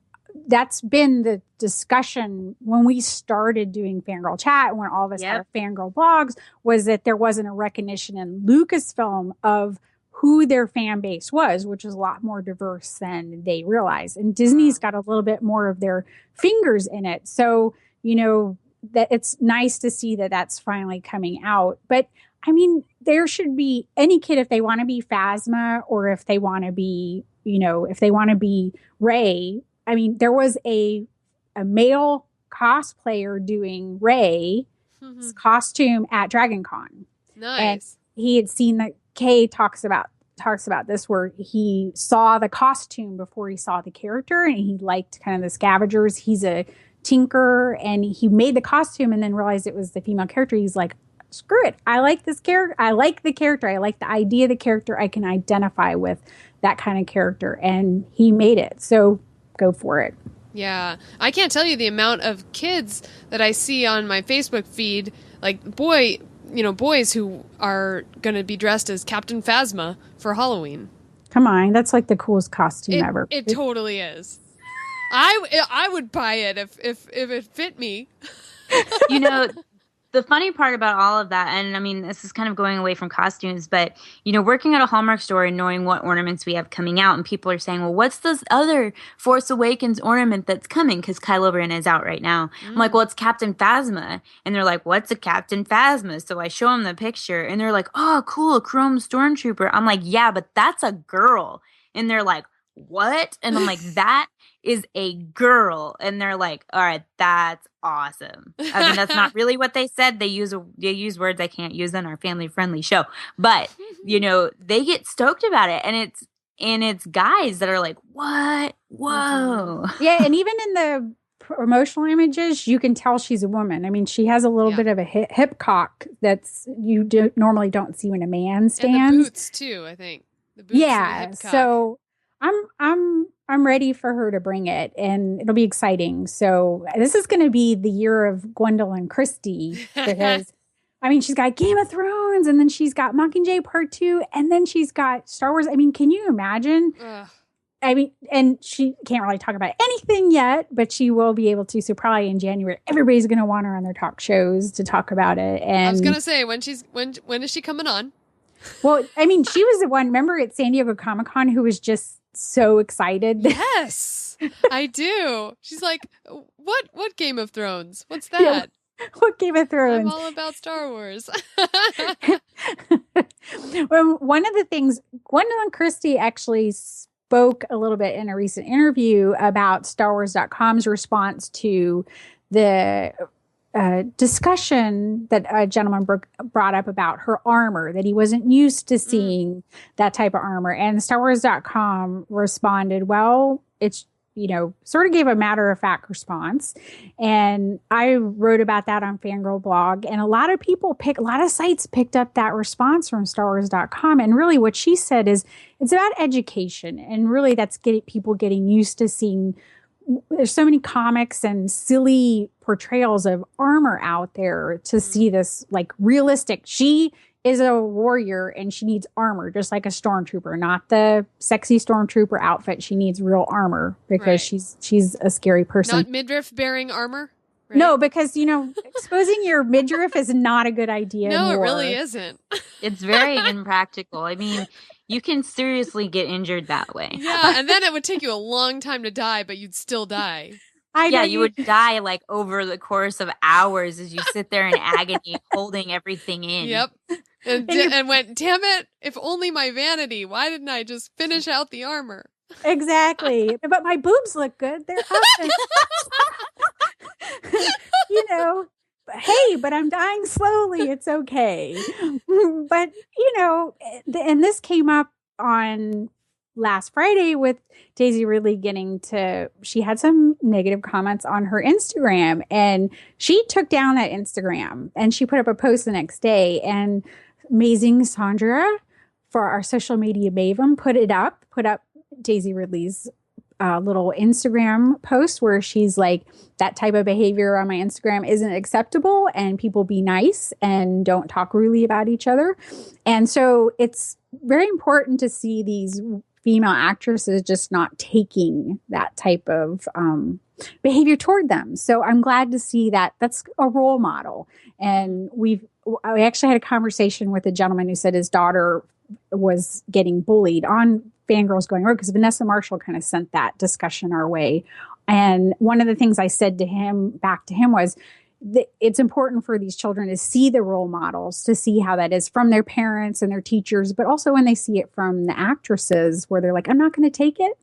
that's been the discussion when we started doing fangirl chat, when all of us had our fangirl blogs, was that there wasn't a recognition in Lucasfilm of who their fan base was, which is a lot more diverse than they realized. And Disney's got a little bit more of their fingers in it. So, that it's nice to see that that's finally coming out. But I mean, there should be any kid, if they want to be Phasma or if they want to be, if they want to be Rey. I mean, there was a male cosplayer doing Rey's costume at DragonCon. Nice. And he had seen that Kay talks about this, where he saw the costume before he saw the character, and he liked kind of the scavengers. He's a tinker, and he made the costume and then realized it was the female character. He's like, screw it. I like this character. I like the character. I like the idea of the character. I can identify with that kind of character. And he made it. So go for it. Yeah. I can't tell you the amount of kids that I see on my Facebook feed, like boys who are going to be dressed as Captain Phasma for Halloween. Come on. That's like the coolest costume ever. It totally is. I would buy it if it fit me. The funny part about all of that, and I mean, this is kind of going away from costumes, but, working at a Hallmark store and knowing what ornaments we have coming out, and people are saying, well, what's this other Force Awakens ornament that's coming? Because Kylo Ren is out right now. I'm like, well, it's Captain Phasma. And they're like, what's a Captain Phasma? So I show them the picture, and they're like, oh, cool, a chrome stormtrooper. I'm like, yeah, but that's a girl. And they're like, what? And I'm like, that is a girl. And they're like, all right, that's awesome. I mean, that's not really what they said. They use words I can't use on our family-friendly show. But, they get stoked about it. And it's guys that are like, what? Whoa. Yeah, and even in the promotional images, you can tell she's a woman. I mean, she has a little bit of a hip cock that's normally don't see when a man stands. And the boots, too, I think. The boots and the hip cock. So I'm ready for her to bring it, and it'll be exciting. So this is going to be the year of Gwendoline Christie, because I mean, she's got Game of Thrones, and then she's got Mockingjay Part 2, and then she's got Star Wars. I mean, can you imagine? I mean, and she can't really talk about anything yet, but she will be able to. So probably in January, everybody's going to want her on their talk shows to talk about it. And I was going to say, when is she coming on? Well, I mean, she was the one, remember at San Diego Comic-Con, who was just so excited. Yes, I do. She's like, what Game of Thrones? What's that? Yeah, what Game of Thrones? I'm all about Star Wars. Well, one of the things, Gwendoline Christie actually spoke a little bit in a recent interview about StarWars.com's response to the discussion that a gentleman brought up about her armor, that he wasn't used to seeing that type of armor. And StarWars.com responded, well, it's, sort of gave a matter-of-fact response. And I wrote about that on Fangirl blog. And a lot of sites picked up that response from StarWars.com. And really what she said is it's about education. And really that's people getting used to seeing. There's so many comics and silly portrayals of armor out there to see this like realistic. She is a warrior and she needs armor, just like a stormtrooper, not the sexy stormtrooper outfit. She needs real armor because she's a scary person. Not midriff bearing armor. Right? No, because exposing your midriff is not a good idea. No, anymore. It really isn't. It's very impractical. I mean, You can seriously get injured that way. Yeah, and then it would take you a long time to die, but you'd still die. Yeah, you would die like over the course of hours as you sit there in agony, holding everything in. Yep. And went, damn it, if only my vanity. Why didn't I just finish out the armor? Exactly. But my boobs look good. They're up. You know, hey, but I'm dying slowly. It's okay. But, you know, and this came up on last Friday with Daisy Ridley she had some negative comments on her Instagram, and she took down that Instagram and she put up a post the next day, and amazing Sandra for our social media maven put up Daisy Ridley's little Instagram post where she's like, that type of behavior on my Instagram isn't acceptable, and people be nice and don't talk rudely about each other. And so it's very important to see these female actresses just not taking that type of behavior toward them. So I'm glad to see that that's a role model. And we actually had a conversation with a gentleman who said his daughter was getting bullied on Fangirls Going Rogue because Vanessa Marshall kind of sent that discussion our way. And one of the things I said back to him was that it's important for these children to see the role models, to see how that is from their parents and their teachers, but also when they see it from the actresses where they're like, I'm not going to take it,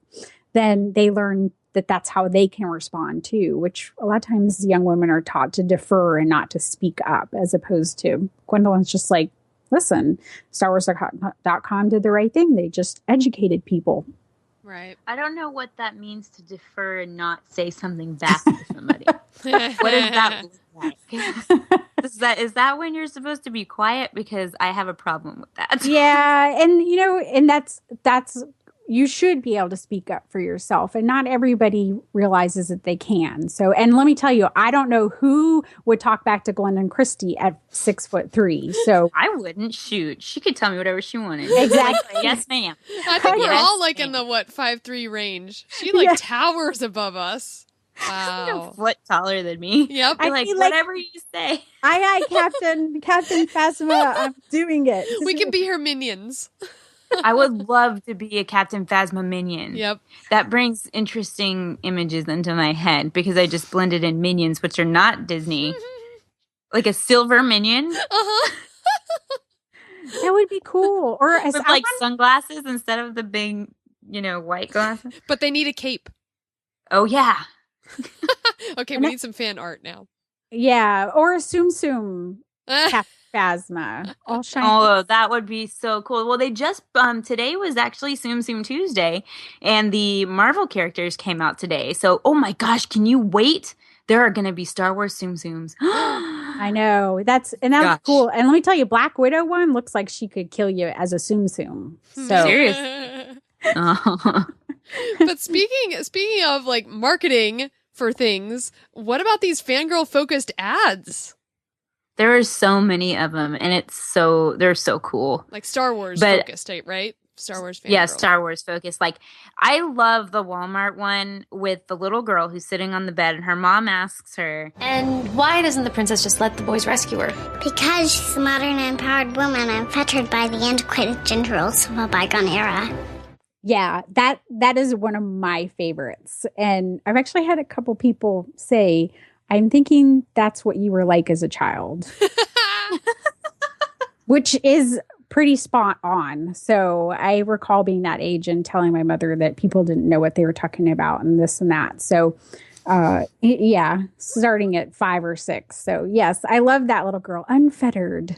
then they learn that that's how they can respond too, which a lot of times young women are taught to defer and not to speak up, as opposed to Gwendoline's just like, listen, StarWars.com did the right thing. They just educated people. Right. I don't know what that means to defer and not say something back to somebody. What does that look like? Is that when you're supposed to be quiet? Because I have a problem with that. Yeah, and that's you should be able to speak up for yourself, and not everybody realizes that they can. So, and let me tell you, I don't know who would talk back to Gwendoline Christie at 6'3". So I wouldn't. Shoot, she could tell me whatever she wanted. Exactly. Yes, ma'am. I think we're all like in the 5'3" range. She towers above us. Wow. You're a foot taller than me. Yep. I like whatever you say. Captain Phasma. I'm doing it. We can be her minions. I would love to be a Captain Phasma minion. Yep. That brings interesting images into my head because I just blended in minions, which are not Disney. Like a silver minion. Uh-huh. That would be cool. Or with sunglasses instead of the big, white glasses. But they need a cape. Oh, yeah. Okay, we need some fan art now. Yeah, or a Tsum Tsum Phasma. All shiny. Oh, that would be so cool. Well, they just today was actually Tsum Tsum Tuesday, and the Marvel characters came out today. So, oh my gosh, can you wait? There are going to be Star Wars Tsum Tsums. I know. That was cool. And let me tell you, Black Widow one looks like she could kill you as a Tsum Tsum. So seriously. But speaking of like marketing for things, what about these fangirl focused ads? There are so many of them, and they're so cool. Like Star Wars focused, right? Star Wars fangirl. Yeah, Star Wars focused. Like, I love the Walmart one with the little girl who's sitting on the bed, and her mom asks her, and why doesn't the princess just let the boys rescue her? Because she's a modern and empowered woman and fettered by the antiquated gender roles of a bygone era. Yeah, that is one of my favorites. And I've actually had a couple people say, I'm thinking that's what you were like as a child. Which is pretty spot on. So I recall being that age and telling my mother that people didn't know what they were talking about and this and that. So yeah, starting at 5 or 6. So yes, I love that little girl, unfettered.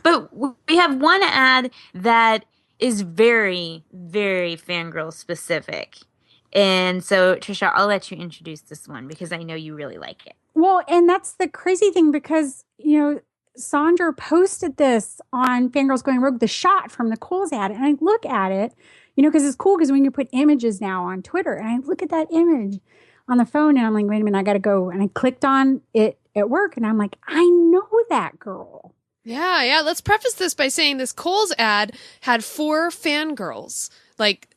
But we have one ad that is very, very fangirl specific. And so, Tricia, I'll let you introduce this one because I know you really like it. Well, and that's the crazy thing because, Sandra posted this on Fangirls Going Rogue, the shot from the Kohl's ad. And I look at it, because it's cool because we can put images now on Twitter. And I look at that image on the phone and I'm like, wait a minute, I got to go. And I clicked on it at work and I'm like, I know that girl. Yeah. Let's preface this by saying this Kohl's ad had 4 fangirls, like,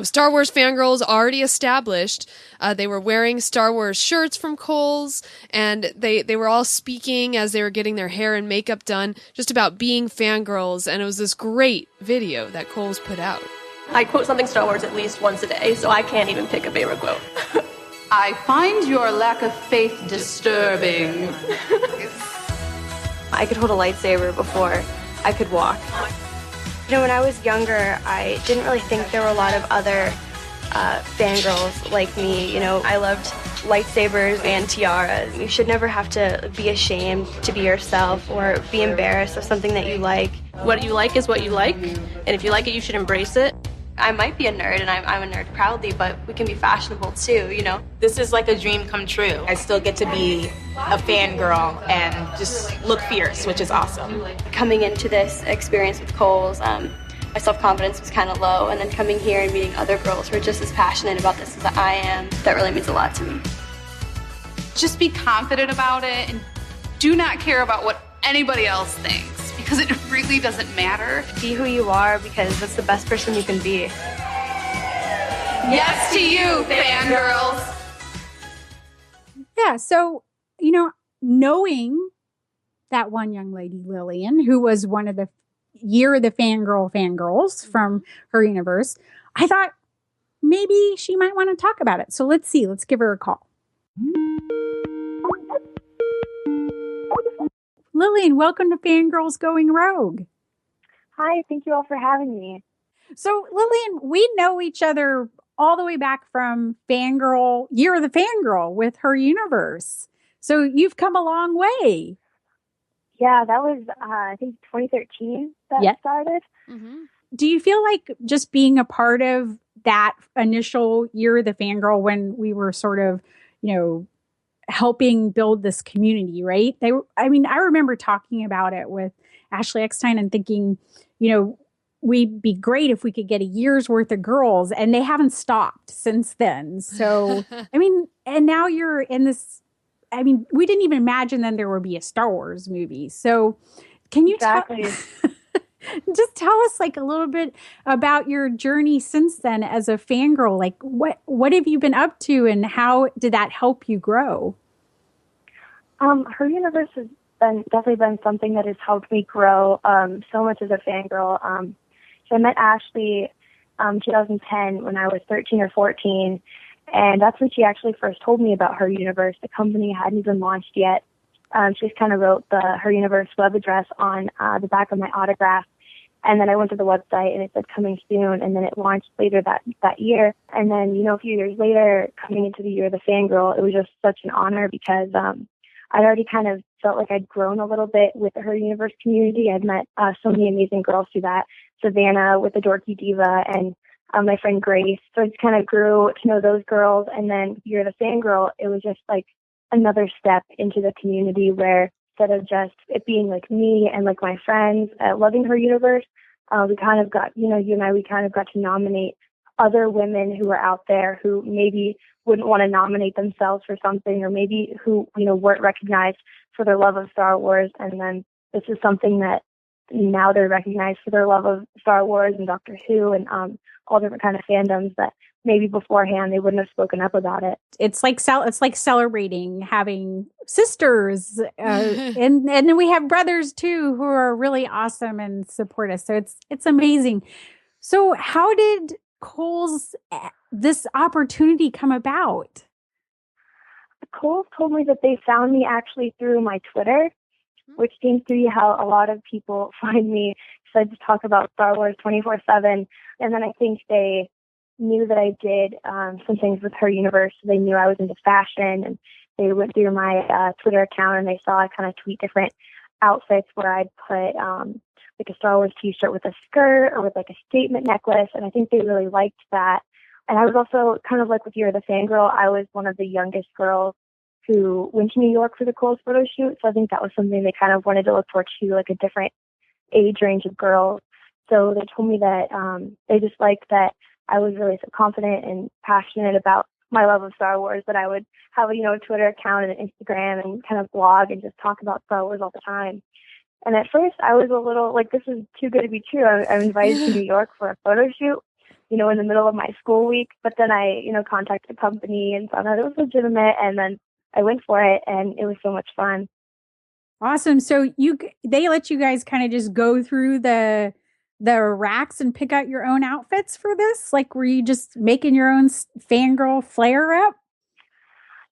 Star Wars fangirls already established. They were wearing Star Wars shirts from Kohl's, and they were all speaking as they were getting their hair and makeup done, just about being fangirls, and it was this great video that Kohl's put out. I quote something Star Wars at least once a day, so I can't even pick a favorite quote. I find your lack of faith disturbing. I could hold a lightsaber before I could walk. When I was younger, I didn't really think there were a lot of other fangirls like me. I loved lightsabers and tiaras. You should never have to be ashamed to be yourself or be embarrassed of something that you like. What you like is what you like, and if you like it, you should embrace it. I might be a nerd, and I'm a nerd proudly, but we can be fashionable too, This is like a dream come true. I still get to be a fangirl and just look fierce, which is awesome. Coming into this experience with Kohl's, my self-confidence was kind of low, and then coming here and meeting other girls who are just as passionate about this as I am, that really means a lot to me. Just be confident about it and do not care about what anybody else thinks, because it really doesn't matter. Be who you are, because that's the best person you can be. Yes to you, fangirls! Yeah, so, knowing that one young lady, Lillian, who was one of the Year of the fangirls from her universe, I thought maybe she might want to talk about it. So let's see. Let's give her a call. Lillian, welcome to Fangirls Going Rogue. Hi, thank you all for having me. So, Lillian, we know each other all the way back from Fangirl, Year of the Fangirl with her universe. So you've come a long way. Yeah, that was, I think, 2013 that started. Mm-hmm. Do you feel like just being a part of that initial Year of the Fangirl when we were sort of, helping build this community, right? I remember talking about it with Ashley Eckstein and thinking, we'd be great if we could get a year's worth of girls, and they haven't stopped since then. So, and now you're in this, we didn't even imagine then there would be a Star Wars movie. So can you just tell us like a little bit about your journey since then as a fangirl? Like what have you been up to, and how did that help you grow? Her universe has definitely been something that has helped me grow so much as a fangirl. So I met Ashley 2010 when I was 13 or 14, and that's when she actually first told me about her universe. The company hadn't even launched yet. She just kind of wrote her universe web address on the back of my autograph. And then I went to the website and it said coming soon. And then it launched later that year. And then, a few years later, coming into the Year of the Fangirl, it was just such an honor because I'd already kind of felt like I'd grown a little bit with her universe community. I'd met so many amazing girls through that. Savannah with the Dorky Diva and my friend Grace. So I just kind of grew to know those girls. And then Year of the Fangirl, it was just like another step into the community where instead of just it being like me and like my friends loving her universe, we kind of got, you and I, we kind of got to nominate other women who are out there who maybe wouldn't want to nominate themselves for something, or maybe who, weren't recognized for their love of Star Wars. And then this is something that now they're recognized for their love of Star Wars and Doctor Who and all different kind of fandoms that maybe beforehand they wouldn't have spoken up about it. It's like celebrating having sisters, and then we have brothers too who are really awesome and support us. So it's amazing. So how did Kohl's this opportunity come about? Kohl's told me that they found me actually through my Twitter, which seems to be how a lot of people find me. So I just talk about Star Wars 24/7, and then I think they knew that I did some things with her universe. They knew I was into fashion, and they went through my Twitter account and they saw I kind of tweet different outfits where I'd put like a Star Wars t-shirt with a skirt or with like a statement necklace, and I think they really liked that. And I was also kind of like with Year of the Fangirl, I was one of the youngest girls who went to New York for the Kohl's photo shoot, so I think that was something they kind of wanted to look for too, like a different age range of girls. So they told me that they just liked that I was really so confident and passionate about my love of Star Wars that I would have a Twitter account and an Instagram and kind of blog and just talk about Star Wars all the time. And at first I was a little like, this is too good to be true. I'm invited to New York for a photo shoot. in the middle of my school week. But then I, contacted the company and found out it was legitimate, and then I went for it, and it was so much fun. Awesome. So they let you guys kind of just go through the racks and pick out your own outfits for this? Like, were you just making your own fangirl flare up?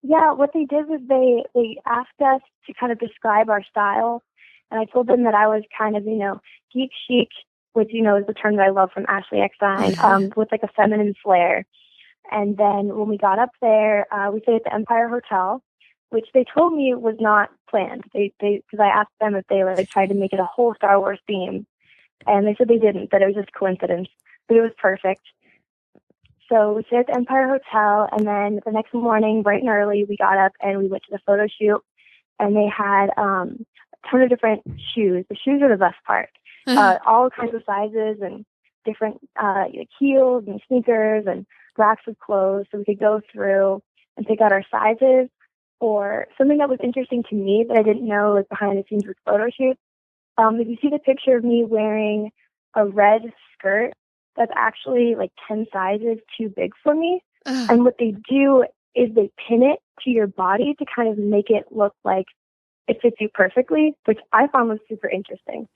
Yeah, what they did was they asked us to kind of describe our style, and I told them that I was kind of, geek chic, which, is the term that I love from Ashley Eckstein, with like a feminine flair. And then when we got up there, we stayed at the Empire Hotel, which they told me was not planned. Because I asked them if they tried to make it a whole Star Wars theme, and they said they didn't, that it was just coincidence. But it was perfect. So we stayed at the Empire Hotel, and then the next morning, bright and early, we got up and we went to the photo shoot, and they had a ton of different shoes. The shoes are the best part. All kinds of sizes and different heels and sneakers and racks of clothes, so we could go through and pick out our sizes. Or something that was interesting to me that I didn't know, like behind the scenes with photo shoots. If you see the picture of me wearing a red skirt, that's actually like 10 sizes too big for me. And what they do is they pin it to your body to kind of make it look like it fits you perfectly, which I found was super interesting,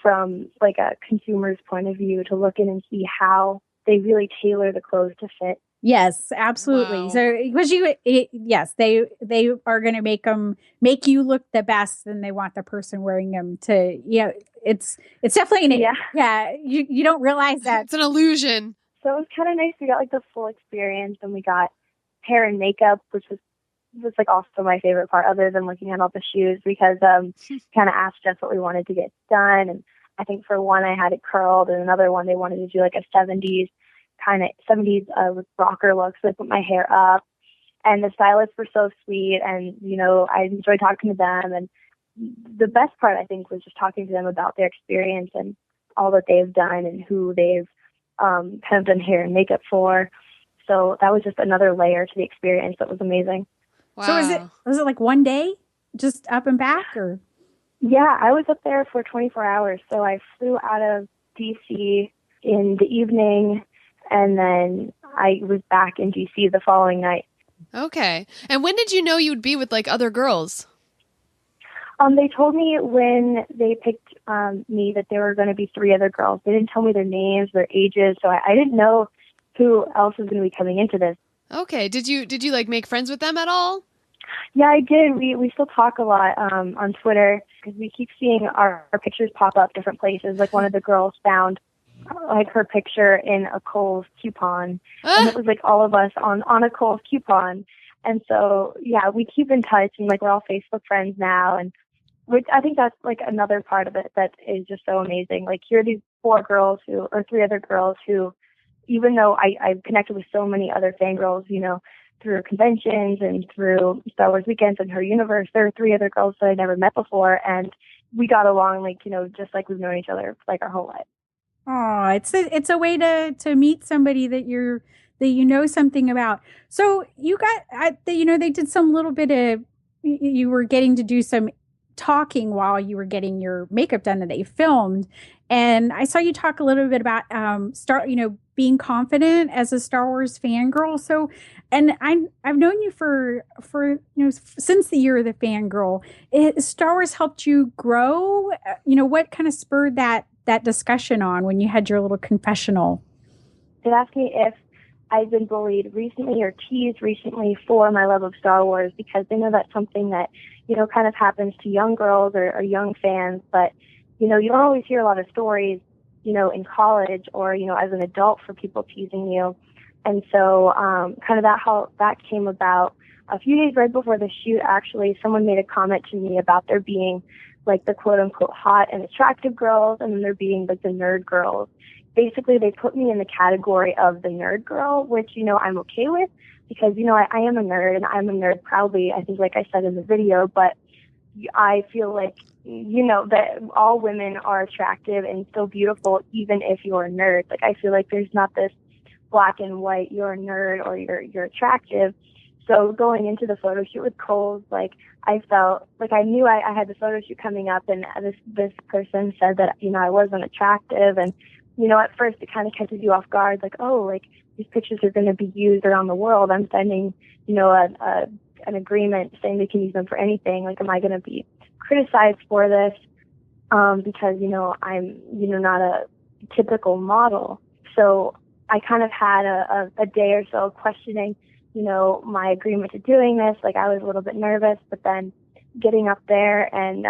from like a consumer's point of view, to look in and see how they really tailor the clothes to fit. Yes, absolutely. Wow. So, because yes, they are going to make you look the best, and they want the person wearing them to, it's definitely you don't realize that it's an illusion. So it was kind of nice. We got like the full experience, and we got hair and makeup, which was like also my favorite part, other than looking at all the shoes, because kind of asked us what we wanted to get done, and I think for one I had it curled, and another one they wanted to do like a 70s with rocker looks. So I put my hair up, and the stylists were so sweet, and I enjoyed talking to them. And the best part, I think, was just talking to them about their experience and all that they've done and who they've kind of done hair and makeup for. So that was just another layer to the experience that was amazing. Wow. So was it like one day, just up and back, or? Yeah, I was up there for 24 hours. So I flew out of DC in the evening, and then I was back in DC the following night. Okay. And when did you know you would be with like other girls? They told me when they picked me that there were going to be 3 other girls. They didn't tell me their names, their ages, so I didn't know who else was going to be coming into this. Okay. Did you like make friends with them at all? Yeah, I did. We still talk a lot on Twitter, because we keep seeing our pictures pop up different places. Like one of the girls found like her picture in a Kohl's coupon, and it was like all of us on a Kohl's coupon. And so yeah, we keep in touch, and like we're all Facebook friends now, and I think that's like another part of it that is just so amazing. Like here are these 3 other girls who, even though I've connected with so many other fangirls, through conventions and through Star Wars weekends and her universe, there are 3 other girls that I never met before, and we got along like, just like we've known each other like our whole life. Oh, it's a way to meet somebody that you know something about. So you got, they did some little bit of, you were getting to do some talking while you were getting your makeup done that they filmed. And I saw you talk a little bit about being confident as a Star Wars fangirl. So, and I've known you for since the year of the fangirl. Star Wars helped you grow. What kind of spurred that discussion on when you had your little confessional? They asked me if I've been bullied recently or teased recently for my love of Star Wars, because they know that's something that, kind of happens to young girls or young fans. But, you don't always hear a lot of stories, in college or, as an adult, for people teasing you. And so kind of how that came about. A few days right before the shoot, actually, someone made a comment to me about there being like the quote-unquote hot and attractive girls, and then there being like the nerd girls. Basically, they put me in the category of the nerd girl, which, I'm okay with, because, I am a nerd, and I'm a nerd proudly, I think, like I said in the video, but I feel like, that all women are attractive and still beautiful, even if you're a nerd. Like, I feel like there's not this black and white, you're a nerd or you're attractive. So going into the photo shoot with Kohl's, like, I felt like I knew I had the photo shoot coming up, and this person said that, I wasn't attractive, and, at first it kind of catches you off guard, like, oh, like these pictures are going to be used around the world. I'm sending, an agreement saying they can use them for anything. Like, am I going to be criticized for this? Because, I'm, not a typical model. So I kind of had a day or so questioning, my agreement to doing this. Like, I was a little bit nervous, but then getting up there and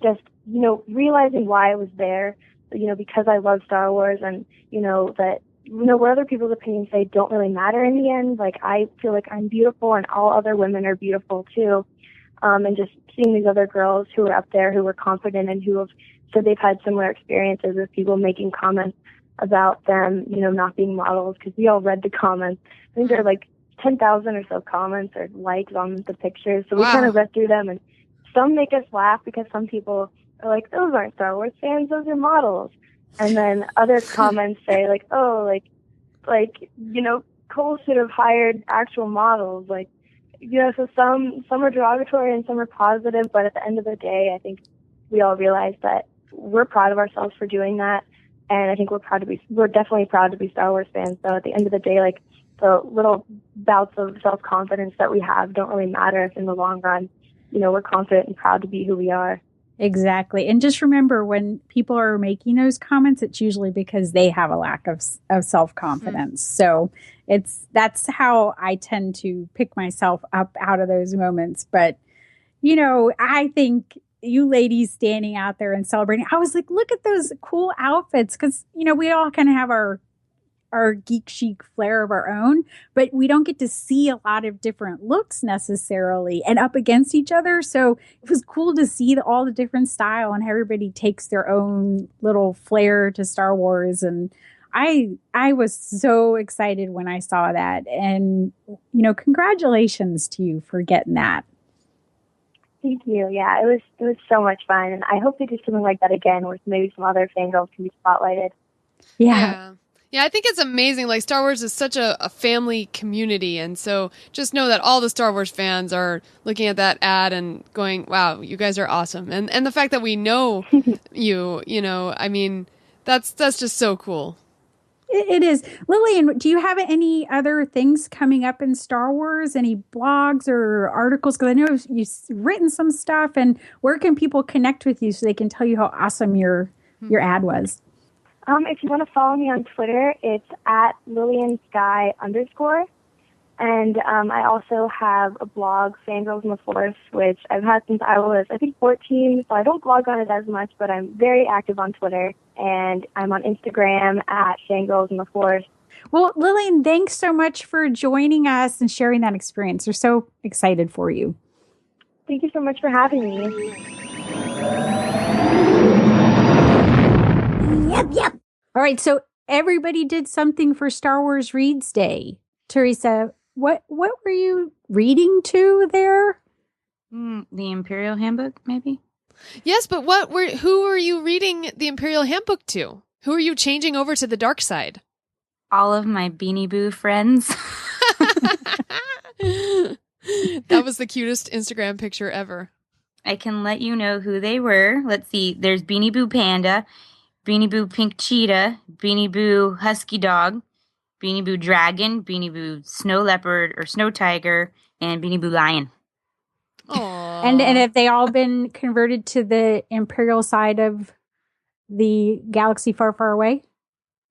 just, realizing why I was there, because I love Star Wars and, that, what other people's opinions say don't really matter in the end. Like, I feel like I'm beautiful and all other women are beautiful too. And just seeing these other girls who are up there who were confident and who have said they've had similar experiences with people making comments about them, not being models, because we all read the comments. I think there are like 10,000 or so comments or likes on the pictures. So we kind of read through them, and some make us laugh because some people are like, those aren't Star Wars fans, those are models. And then other comments say like, oh, like, Kohl should have hired actual models. Like, so some are derogatory and some are positive, but at the end of the day, I think we all realize that we're proud of ourselves for doing that. And I think we're definitely proud to be Star Wars fans. So at the end of the day, like, the little bouts of self-confidence that we have don't really matter if in the long run, we're confident and proud to be who we are. Exactly. And just remember, when people are making those comments, it's usually because they have a lack of self-confidence. So that's how I tend to pick myself up out of those moments. But, I think you ladies standing out there and celebrating, I was like, look at those cool outfits. Because, we all kind of have our geek chic flair of our own, but we don't get to see a lot of different looks necessarily and up against each other. So it was cool to see all the different style and everybody takes their own little flair to Star Wars. And I was so excited when I saw that. And, congratulations to you for getting that. Thank you. Yeah, it was so much fun. And I hope they do something like that again where maybe some other fangirls can be spotlighted. Yeah. Yeah, I think it's amazing. Like, Star Wars is such a family community. And so just know that all the Star Wars fans are looking at that ad and going, wow, you guys are awesome. And the fact that we know you, I mean, that's just so cool. It is. Lillian, do you have any other things coming up in Star Wars? Any blogs or articles? Because I know you've written some stuff. And where can people connect with you so they can tell you how awesome your ad was? If you want to follow me on Twitter, it's at Lillian Skye _. And I also have a blog, Fangirls and the Force, which I've had since I was, 14. So I don't blog on it as much, but I'm very active on Twitter. And I'm on Instagram at Fangirls and the Force. Well, Lillian, thanks so much for joining us and sharing that experience. We're so excited for you. Thank you so much for having me. Yep. All right, so everybody did something for Star Wars Reads Day. Teresa, what were you reading to there? The Imperial Handbook, maybe? Yes, but who were you reading the Imperial Handbook to? Who are you changing over to the dark side? All of my Beanie Boo friends. That was the cutest Instagram picture ever. I can let you know who they were. Let's see. There's Beanie Boo Panda, Beanie Boo Pink Cheetah, Beanie Boo Husky Dog, Beanie Boo Dragon, Beanie Boo Snow Leopard or Snow Tiger, and Beanie Boo Lion. Aww. And have they all been converted to the Imperial side of the galaxy far, far away?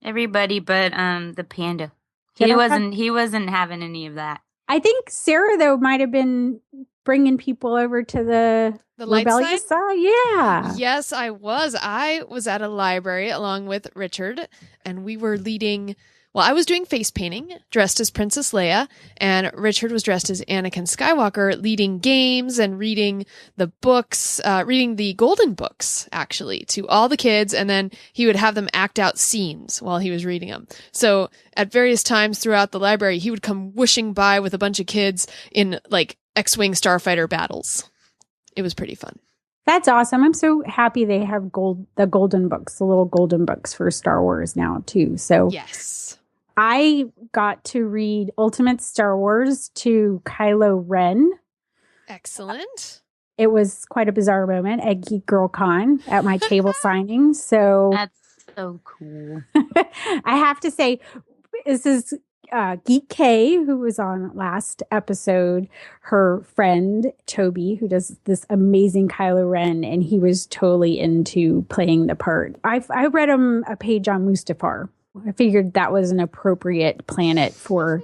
Everybody but the panda. He wasn't having any of that. I think Sarah, though, might have been bringing people over to the rebellious side. Yeah. Yes, I was. I was at a library along with Richard, and we were leading... Well, I was doing face painting, dressed as Princess Leia, and Richard was dressed as Anakin Skywalker, leading games and reading the books, reading the golden books, actually, to all the kids, and then he would have them act out scenes while he was reading them. So at various times throughout the library, he would come whooshing by with a bunch of kids in, like, X-Wing starfighter battles. It was pretty fun. That's awesome. I'm so happy they have the golden books, the little golden books for Star Wars now, too. So yes. I got to read Ultimate Star Wars to Kylo Ren. Excellent. It was quite a bizarre moment at GeekGirlCon at my table signing. So So cool. I have to say, this is Geek K, who was on last episode, her friend Toby, who does this amazing Kylo Ren, and he was totally into playing the part. I read him a page on Mustafar. I figured that was an appropriate planet for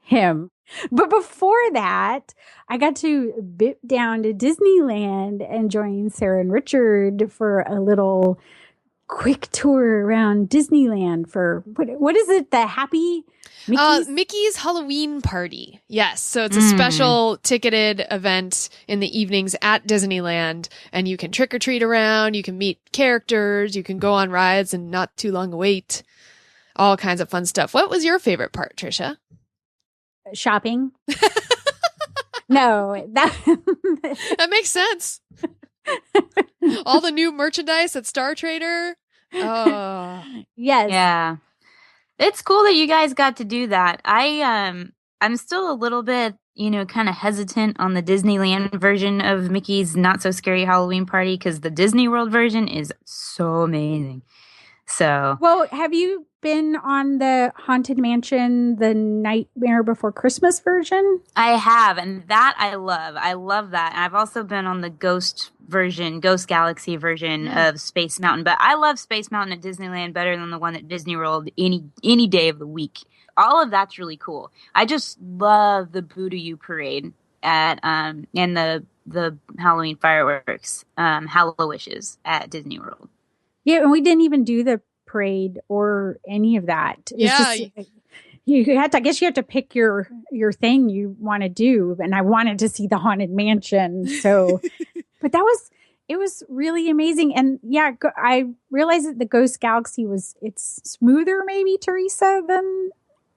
him. But before that, I got to bip down to Disneyland and join Sarah and Richard for a little quick tour around Disneyland for what is it? The Happy Mickey's Halloween Party. Yes. So it's a special ticketed event in the evenings at Disneyland, and you can trick or treat around. You can meet characters. You can go on rides and not too long wait. All kinds of fun stuff. What was your favorite part, Tricia? Shopping. No, that makes sense. All the new merchandise at Star Trader. Oh, yes. Yeah. It's cool that you guys got to do that. I'm still a little bit, kind of hesitant on the Disneyland version of Mickey's Not So Scary Halloween Party because the Disney World version is so amazing. So, well, have you been on the Haunted Mansion, the Nightmare Before Christmas version? I have, and that I love. I love that. And I've also been on the Ghost Galaxy version of Space Mountain, but I love Space Mountain at Disneyland better than the one at Disney World any day of the week. All of that's really cool. I just love the Boo-to-You parade at and the Halloween fireworks, Hallowishes at Disney World. Yeah, and we didn't even do the parade or any of that. You had to. I guess you have to pick your thing you want to do, and I wanted to see the Haunted Mansion. So, but it was really amazing, and yeah, I realized that the Ghost Galaxy it's smoother, maybe Teresa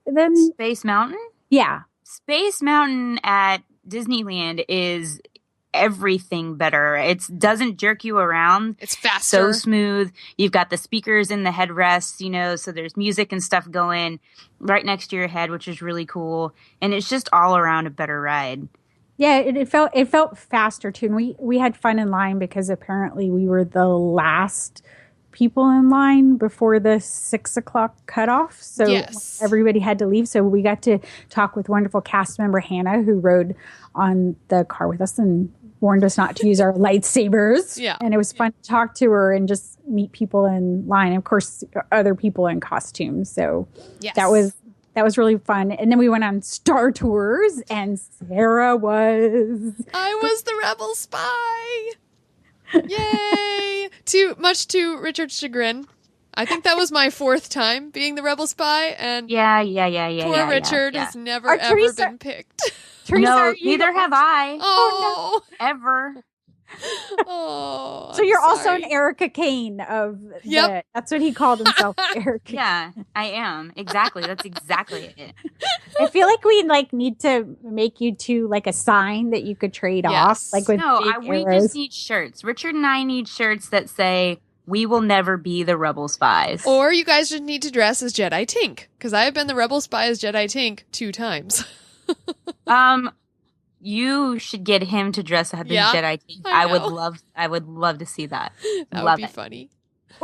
than Space Mountain. Yeah, Space Mountain at Disneyland is everything better. It doesn't jerk you around. It's faster. So smooth. You've got the speakers in the headrests, so there's music and stuff going right next to your head, which is really cool. And it's just all around a better ride. Yeah, it felt faster too. And we had fun in line because apparently we were the last people in line before the 6:00 cutoff. So everybody had to leave. So we got to talk with wonderful cast member Hannah, who rode on the car with us and warned us not to use our lightsabers. Yeah. And it was fun to talk to her and just meet people in line. And of course, other people in costumes. So that was really fun. And then we went on Star Tours, and Sarah was... I was the rebel spy. Yay! Much to Richard's chagrin. I think that was my fourth time being the rebel spy, and poor Richard has never ever been picked. Teresa, no, neither have I. Oh, no. Ever. Oh, so you're also an Erica Kane of that's what he called himself. Erica. Yeah, I am. Exactly. That's exactly it. I feel like we need to make you two a sign that you could trade off. With we just need shirts. Richard and I need shirts that say, "We will never be the rebel spies." Or you guys just need to dress as Jedi Tink, because I have been the rebel spy as Jedi Tink 2 times. You should get him to dress as Jedi Tink. I would love to see that. That would be funny.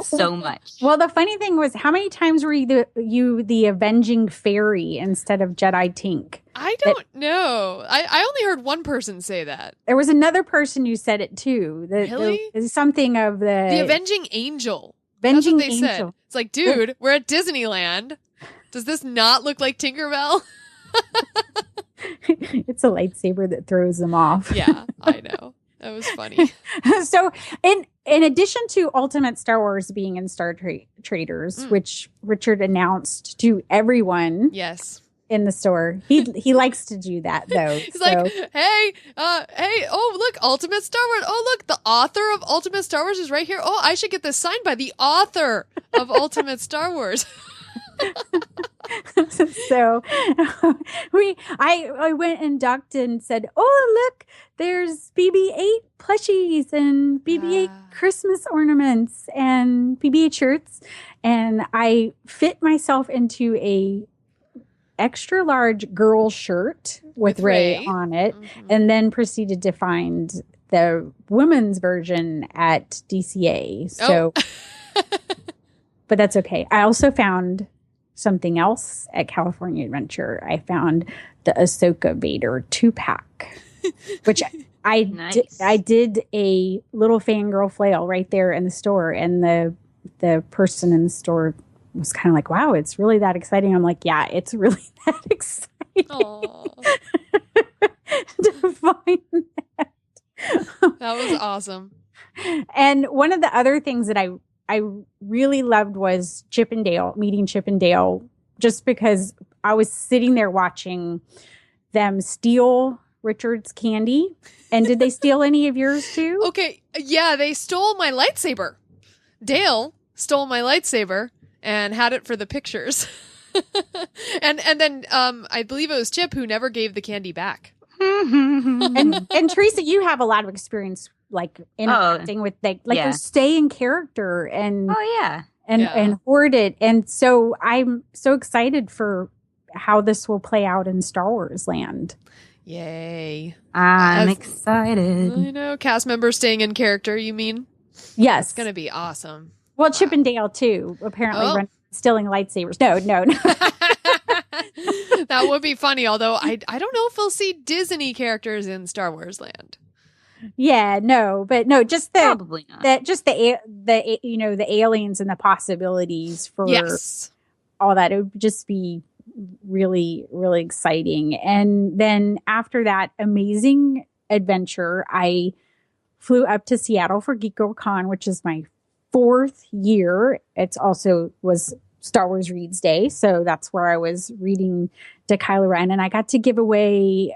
So much. Well, the funny thing was, how many times were you the avenging fairy instead of Jedi Tink? I don't know. I only heard one person say that. There was another person who said it too. Really? Something of the avenging angel. That's what they said. It's like, dude, we're at Disneyland. Does this not look like Tinkerbell? It's a lightsaber that throws them off. Yeah, I know. That was funny. So, in addition to Ultimate Star Wars being in Star Traders, which Richard announced to everyone, in the store, he likes to do that though. He's like, hey, oh look, Ultimate Star Wars. Oh look, the author of Ultimate Star Wars is right here. Oh, I should get this signed by the author of Ultimate Star Wars. So I went and ducked and said, oh look, there's BB-8 plushies and BB-8 Christmas ornaments and BB-8 shirts, and I fit myself into a extra large girl shirt with Rey on it, and then proceeded to find the women's version at DCA. So but that's okay. I also found something else at California Adventure. I found the Ahsoka Vader 2-pack, which I did a little fangirl flail right there in the store, and the person in the store was kind of like, wow, it's really that exciting. I'm like, yeah, it's really that exciting to find that. That was awesome. And one of the other things that I really loved was Chip and Dale, meeting Chip and Dale, just because I was sitting there watching them steal Richard's candy. And did they steal any of yours too? Okay. Yeah, they stole my lightsaber. Dale stole my lightsaber and had it for the pictures. and then I believe it was Chip who never gave the candy back. and Teresa, you have a lot of experience like interacting with you stay in character and and hoard it. And so I'm so excited for how this will play out in Star Wars land. Yay. I'm excited. I know. Cast members staying in character, you mean? Yes. It's going to be awesome. Well, Chip and Dale, too, apparently stealing lightsabers. No. That would be funny, although I don't know if we'll see Disney characters in Star Wars land. Yeah, no, but no, just probably not. The aliens and the possibilities for all that. It would just be really, really exciting. And then after that amazing adventure, I flew up to Seattle for GeekGirlCon, which is my 4th year. It's also was Star Wars Reads Day, so that's where I was reading to Kylo Ren, and I got to give away.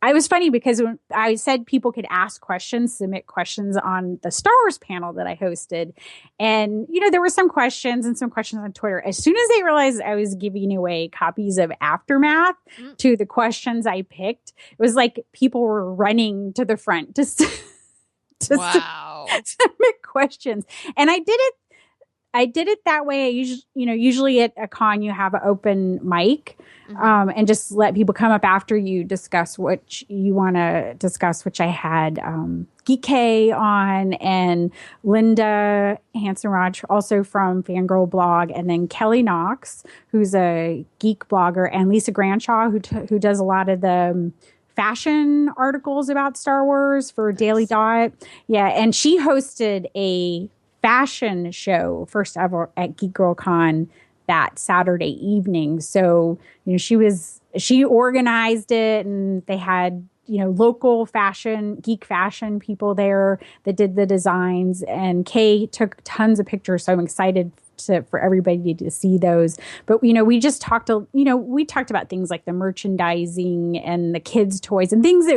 I was funny because when I said people could ask questions, submit questions on the Star Wars panel that I hosted, and there were some questions on Twitter. As soon as they realized I was giving away copies of Aftermath to the questions I picked, it was like people were running to the front to submit questions, and I did it that way. Usually at a con you have an open mic, and just let people come up after you discuss what you want to discuss, which I had Geek K on and Linda Hansen-Raj, also from Fangirl Blog, and then Kelly Knox, who's a geek blogger, and Lisa Granshaw, who does a lot of the fashion articles about Star Wars for Daily Dot. Yeah, and she hosted a fashion show first ever at GeekGirlCon that Saturday evening. So, she organized it, and they had, local geek fashion people there that did the designs, and Kay took tons of pictures. So I'm excited for everybody to see those. But, we just talked about things like the merchandising and the kids' toys and things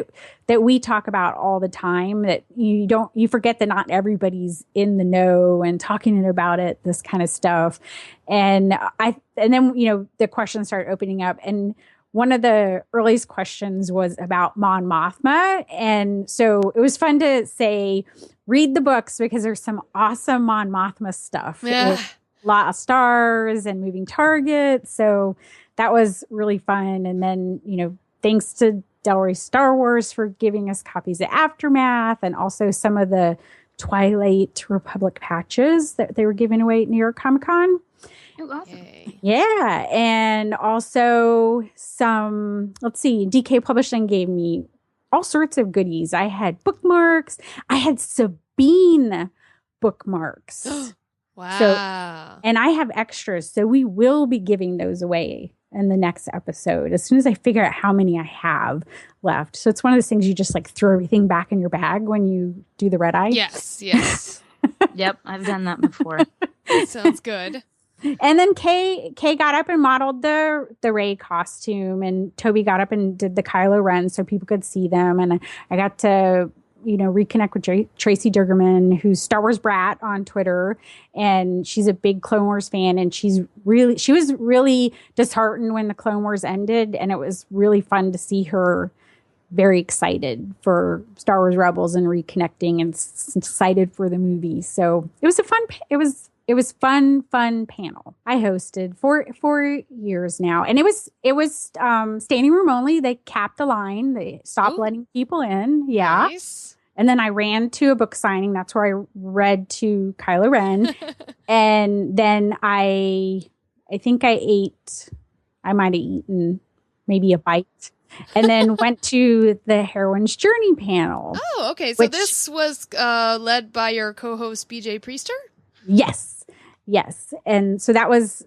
that we talk about all the time that you forget that not everybody's in the know and talking about it, this kind of stuff. And then, the questions started opening up, and one of the earliest questions was about Mon Mothma. And so it was fun to say, read the books, because there's some awesome Mon Mothma stuff. Yeah. Lot of stars and moving targets. So that was really fun. And then, thanks to Delray Star Wars for giving us copies of Aftermath, and also some of the Twilight Republic patches that they were giving away at New York Comic Con. Oh, awesome. Yeah. And also some, DK Publishing gave me all sorts of goodies. I had bookmarks. I had Sabine bookmarks. Wow. So, and I have extras, so we will be giving those away in the next episode as soon as I figure out how many I have left. So it's one of those things you just throw everything back in your bag when you do the red eye. Yes. Yep, I've done that before. Sounds good. And then Kay got up and modeled the Rey costume, and Toby got up and did the Kylo Ren so people could see them. And I got to reconnect with Tracy Durgerman, who's Star Wars Brat on Twitter, and she's a big Clone Wars fan, and she was really disheartened when the Clone Wars ended, and it was really fun to see her very excited for Star Wars Rebels and reconnecting, and excited for the movie. So it was it was fun panel. I hosted for 4 years now, and it was standing room only. They capped the line. They stopped letting people in. Yeah. Nice. And then I ran to a book signing. That's where I read to Kylo Ren. And then I think I might have eaten maybe a bite. And then went to the Heroine's Journey panel. Oh, okay. So this was led by your co-host BJ Priester? Yes. And so that was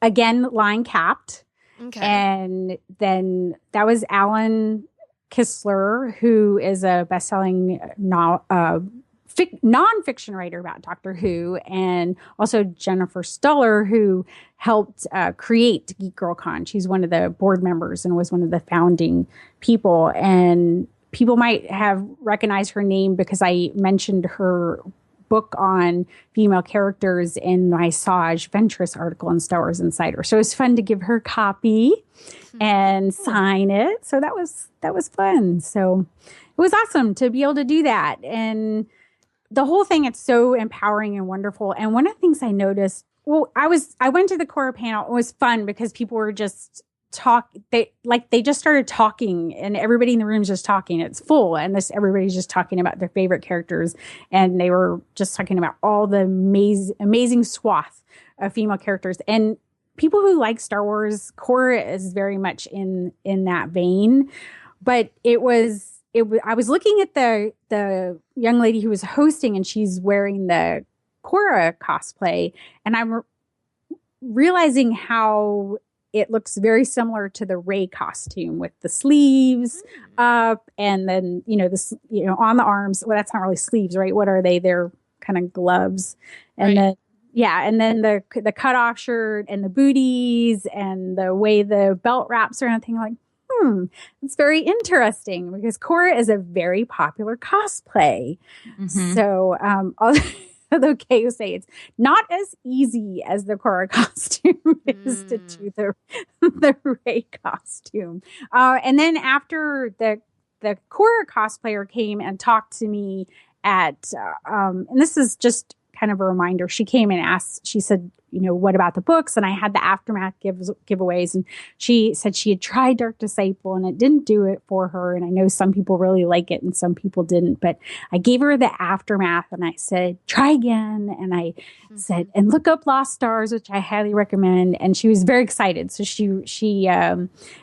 again line capped. Okay. And then that was Alan Kistler, who is a best-selling nonfiction writer about Doctor Who, and also Jennifer Stuller, who helped create GeekGirlCon. She's one of the board members and was one of the founding people. And people might have recognized her name because I mentioned her book on female characters in my Sage Ventress article in Star Wars Insider. So it was fun to give her a copy and sign it. So that was fun. So it was awesome to be able to do that. And the whole thing, it's so empowering and wonderful. And one of the things I noticed, I went to the Korra panel. It was fun because people were just they just started talking, and everybody in the room is just talking. It's full, and everybody's just talking about their favorite characters, and they were just talking about all the amazing swath of female characters. And people who like Star Wars, Korra is very much in that vein. But I was looking at the young lady who was hosting, and she's wearing the Korra cosplay, and I'm realizing how it looks very similar to the Rey costume with the sleeves up, and then on the arms. Well, that's not really sleeves, right? What are they? They're kind of gloves, and then the cutoff shirt and the booties and the way the belt wraps around the thing. Like, it's very interesting because Korra is a very popular cosplay. Mm-hmm. So, although Kay will say it's not as easy as the Korra costume is to do the Rey costume. And then after the Korra cosplayer came and talked to me at, and this is just kind of a reminder, she came and asked, she said, what about the books? And I had the aftermath giveaways, and she said she had tried Dark Disciple and it didn't do it for her. And I know some people really like it and some people didn't, but I gave her the aftermath and I said, try again. And I said, and look up Lost Stars, which I highly recommend. And she was very excited. So she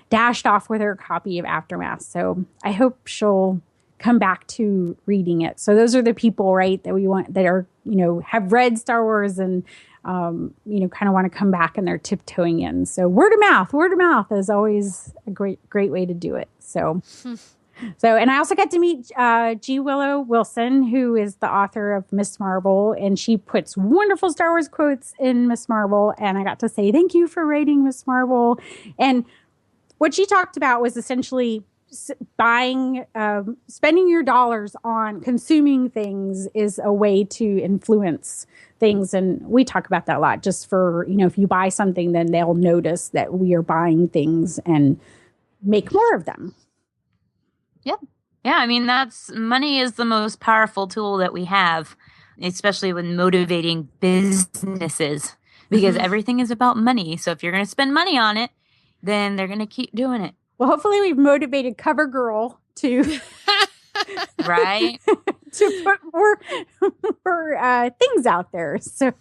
dashed off with her copy of Aftermath. So I hope she'll come back to reading it. So those are the people, right, that we want, that are, have read Star Wars and, kind of want to come back and they're tiptoeing in. So word of mouth is always a great way to do it. So, and I also got to meet G. Willow Wilson, who is the author of Miss Marvel, and she puts wonderful Star Wars quotes in Miss Marvel. And I got to say, thank you for writing Miss Marvel. And what she talked about was essentially spending your dollars on consuming things is a way to influence things. And we talk about that a lot, just for, if you buy something, then they'll notice that we are buying things and make more of them. Yep. Yeah. I mean, money is the most powerful tool that we have, especially when motivating businesses, because everything is about money. So if you're going to spend money on it, then they're going to keep doing it. Well, hopefully we've motivated CoverGirl to right to put more things out there. So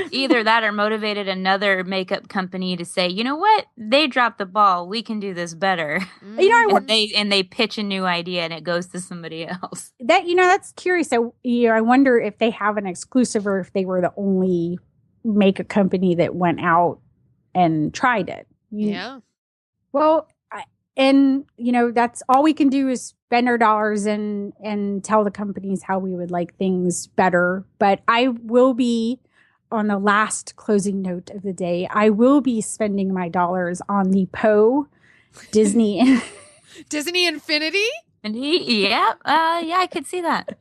either that or motivated another makeup company to say, you know what, they dropped the ball. We can do this better. And they pitch a new idea and it goes to somebody else. That's curious. I wonder if they have an exclusive or if they were the only makeup company that went out and tried it. Yeah. Well. And, that's all we can do is spend our dollars and tell the companies how we would like things better. But I will be, on the last closing note of the day, I will be spending my dollars on the Poe Disney. Disney Infinity? Yeah. Yeah, I could see that.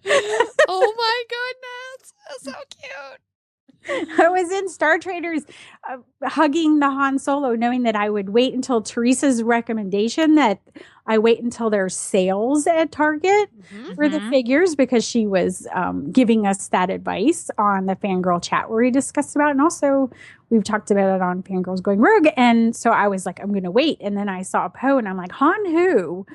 Oh my goodness. That's so cute. I was in Star Traders hugging the Han Solo, knowing that I would wait until Teresa's recommendation that I wait until there's sales at Target for the figures, because she was giving us that advice on the Fangirl chat where we discussed about it. And also we've talked about it on Fangirls Going Rogue. And so I was like, I'm going to wait. And then I saw Poe and I'm like, Han who?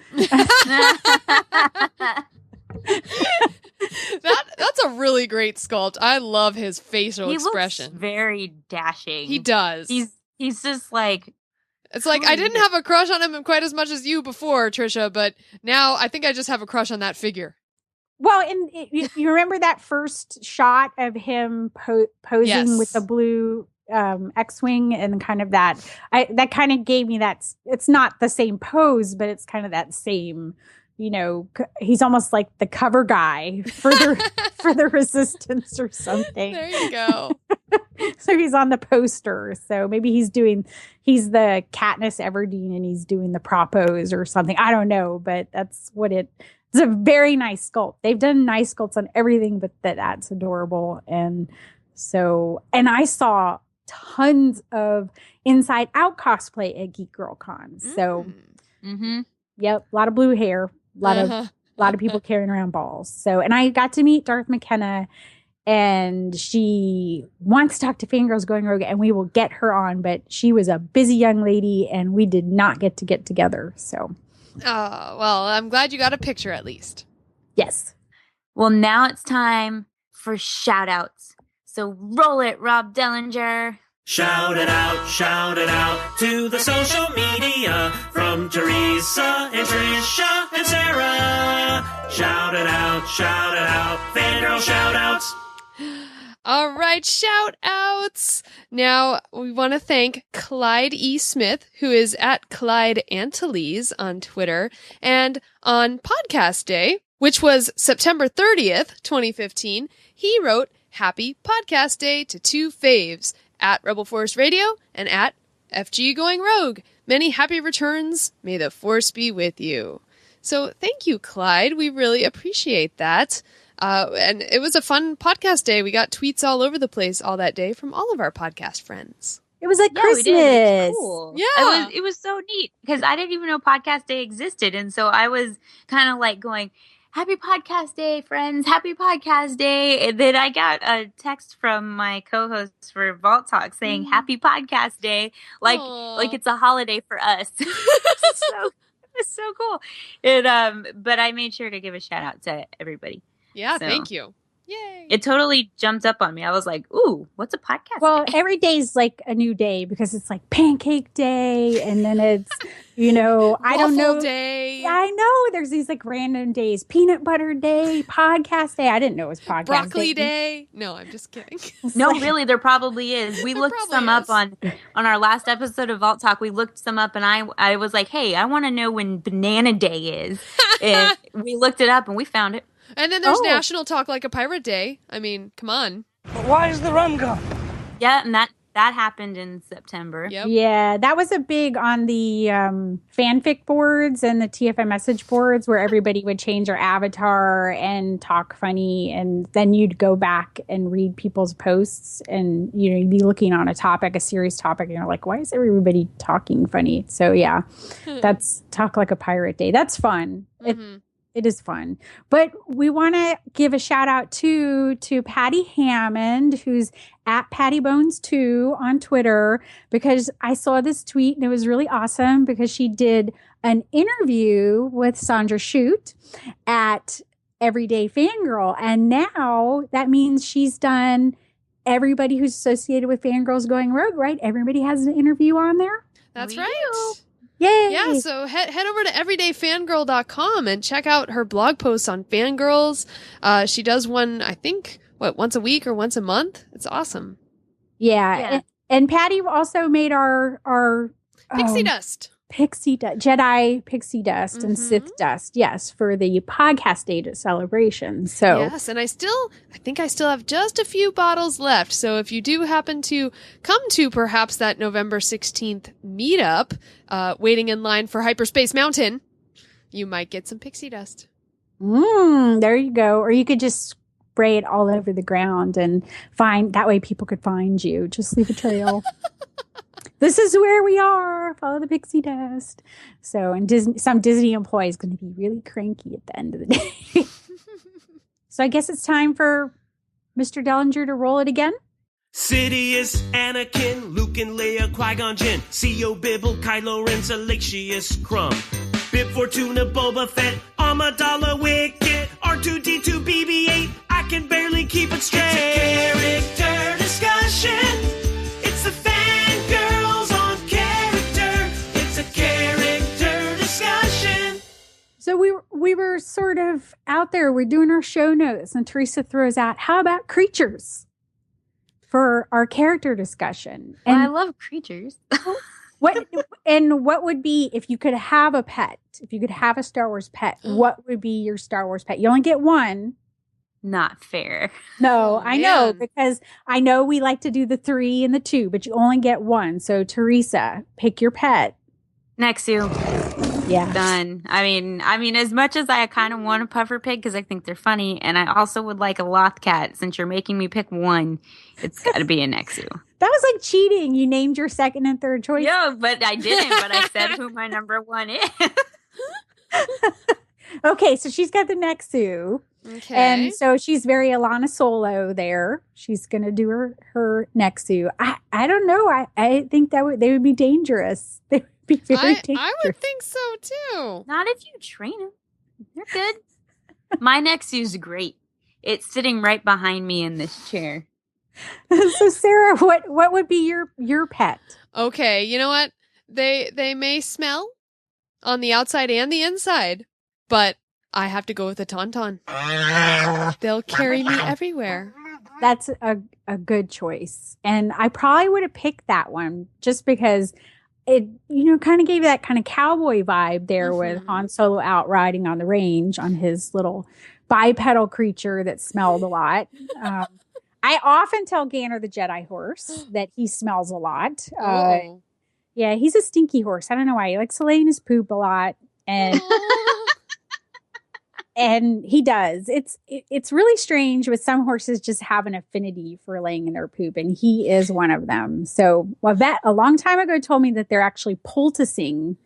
That's a really great sculpt. I love his facial expression. Looks very dashing. He does. He's just like... It's like, I didn't have a crush on him quite as much as you before, Tricia, but now I think I just have a crush on that figure. Well, and you remember that first shot of him posing with the blue X-Wing and kind of that kind of gave me that, it's not the same pose, but it's kind of that same, he's almost like the cover guy for the Resistance or something. There you go. So he's on the poster. So maybe he's the Katniss Everdeen and he's doing the propose or something. I don't know, but that's what it's a very nice sculpt. They've done nice sculpts on everything, but that's adorable. And I saw tons of Inside Out cosplay at GeekGirlCon. So, yep, a lot of blue hair, a lot of people carrying around balls. So, and I got to meet Darth McKenna, and she wants to talk to Fangirls Going Rogue, and we will get her on. But she was a busy young lady, and we did not get together. So, oh well, I'm glad you got a picture at least. Yes. Well, now it's time for shout outs. So roll it, Rob Dellinger. Shout it out to the social media from Teresa and Tricia and Sarah. Shout it out, fangirl shout outs. All right, shout outs. Now, we want to thank Clyde E. Smith, who is at Clyde Antilles on Twitter, and on Podcast Day, which was September 30th, 2015, he wrote, Happy Podcast Day to two faves, at Rebel Force Radio and at FG Going Rogue. Many happy returns. May the Force be with you. So thank you, Clyde. We really appreciate that. And it was a fun podcast day. We got tweets all over the place all that day from all of our podcast friends. It was like Christmas. We did. It was cool. Yeah. It was so neat because I didn't even know Podcast Day existed. And so I was kind of like going, Happy Podcast Day, friends. Happy Podcast Day. And then I got a text from my co-host for Vault Talk saying Happy Podcast Day. Like it's a holiday for us. It's so cool. But I made sure to give a shout out to everybody. Yeah, thank you. Yay. It totally jumped up on me. I was like, ooh, what's a podcast Well, day? every day's like a new day because it's like Pancake Day, and then it's, I don't know. Waffle Day. I know. There's these like random days. Peanut Butter Day, Podcast Day. I didn't know it was Podcast Broccoli Day. No, I'm just kidding. No, really, there probably is. We looked some up on our last episode of Vault Talk. We looked some up, and I was like, hey, I want to know when Banana Day is. And we looked it up, and we found it. And then there's National Talk Like a Pirate Day. I mean, come on. But why is the rum gone? Yeah, and that happened in September. Yep. Yeah, that was a big on the fanfic boards and the TFM message boards where everybody would change their avatar and talk funny, and then you'd go back and read people's posts, and you'd be looking on a serious topic, and you're like, why is everybody talking funny? So yeah, that's Talk Like a Pirate Day. That's fun. It is fun. But we want to give a shout out to Patty Hammond, who's at PattyBones2 on Twitter, because I saw this tweet and it was really awesome because she did an interview with Sandra Shute at Everyday Fangirl. And now that means she's done everybody who's associated with Fangirls Going Rogue, right? Everybody has an interview on there. That's right. Yay! Yeah, so head over to everydayfangirl.com and check out her blog posts on Fangirls. She does one, I think, once a week or once a month? It's awesome. Yeah. And Patty also made our Pixie Dust. Jedi Pixie Dust and Sith Dust, yes, for the podcast day celebration. So yes, and I think I still have just a few bottles left. So if you do happen to come to perhaps that November 16th meetup, waiting in line for Hyperspace Mountain, you might get some pixie dust. There you go. Or you could just spray it all over the ground and that way people could find you. Just leave a trail. This is where we are. Follow the pixie dust. So, and some Disney employee is going to be really cranky at the end of the day. So I guess it's time for Mr. Dellinger to roll it again. Sidious, Anakin, Luke and Leia, Qui-Gon Jinn, C.O. Bibble, Kylo Ren, Salacious Crumb, Bib Fortuna, Boba Fett, Amidala, Wicket, R2D2 BB-8, I can barely keep it straight. It's a character discussion. It's the Fangirls on character. It's a character discussion. So we were sort of out there. We're doing our show notes, and Teresa throws out, "How about creatures for our character discussion?" And I love creatures. what would be if you could have a pet? If you could have a Star Wars pet, what would be your Star Wars pet? You only get one. Not fair. No, I know, because I know we like to do the 3 and the 2, but you only get one. So Teresa, pick your pet. Nexu. Yeah. Done. I mean, as much as I kind of want a puffer pig because I think they're funny, and I also would like a loth cat. Since you're making me pick one, it's got to be a Nexu. That was like cheating. You named your second and third choice. Yeah, but I didn't. But I said who my number one is. Okay, so she's got the Nexu. Okay. And so she's very Alana Solo there. She's going to do her Nexu. I don't know. I think they would be dangerous. They would be very dangerous. I would think so too. Not if you train them. They're good. My Nexu's great. It's sitting right behind me in this chair. So Sarah, what would be your pet? Okay, you know what? They may smell on the outside and the inside, but I have to go with a Tauntaun. They'll carry me everywhere. That's a good choice. And I probably would have picked that one just because it, kind of gave that kind of cowboy vibe there with Han Solo out riding on the range on his little bipedal creature that smelled a lot. I often tell Ganner the Jedi horse that he smells a lot. Yeah, he's a stinky horse. I don't know why. He likes to lay in his poop a lot. And and he does. It's really strange with some horses just have an affinity for laying in their poop. And he is one of them. So Vet a long time ago told me that they're actually poulticing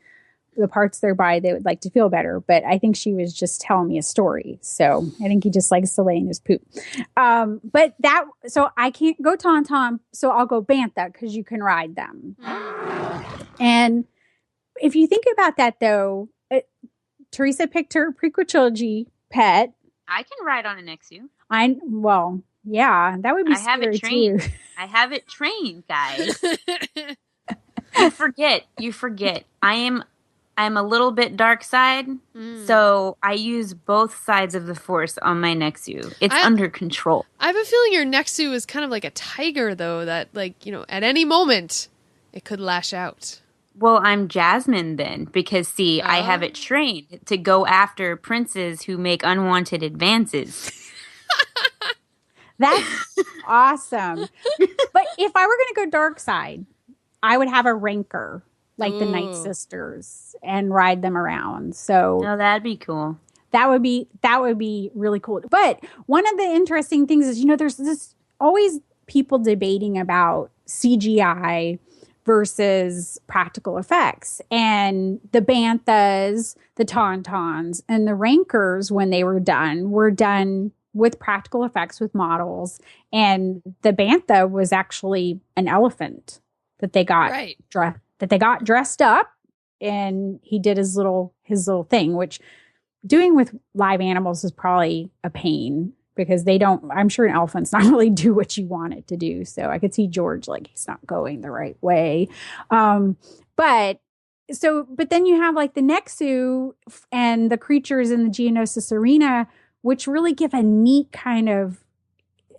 the parts thereby they would like to feel better. But I think she was just telling me a story. So I think he just likes to lay in his poop. So I can't go Tauntaun. So I'll go Bantha because you can ride them. And if you think about that, though, Teresa picked her prequel trilogy pet. I can ride on a Nexu. Yeah, that would be scary. I have it trained. Too. I have it trained, guys. You forget. I'm a little bit dark side, so I use both sides of the Force on my Nexu. It's under control. I have a feeling your Nexu is kind of like a tiger, though, that, at any moment, it could lash out. Well, I'm Jasmine then, because, I have it trained to go after princes who make unwanted advances. That's awesome. But if I were going to go dark side, I would have a Rancor. Like the Night Sisters, and ride them around. So that'd be cool. That would be really cool. But one of the interesting things is, there's this always people debating about CGI versus practical effects. And the Banthas, the Tauntauns, and the Rancors, when they were done with practical effects with models. And the Bantha was actually an elephant that they got dressed up, and he did his little thing, which doing with live animals is probably a pain because I'm sure an elephant's not really do what you want it to do. So I could see George, he's not going the right way. But then you have the Nexu and the creatures in the Geonosis arena, which really give a neat kind of,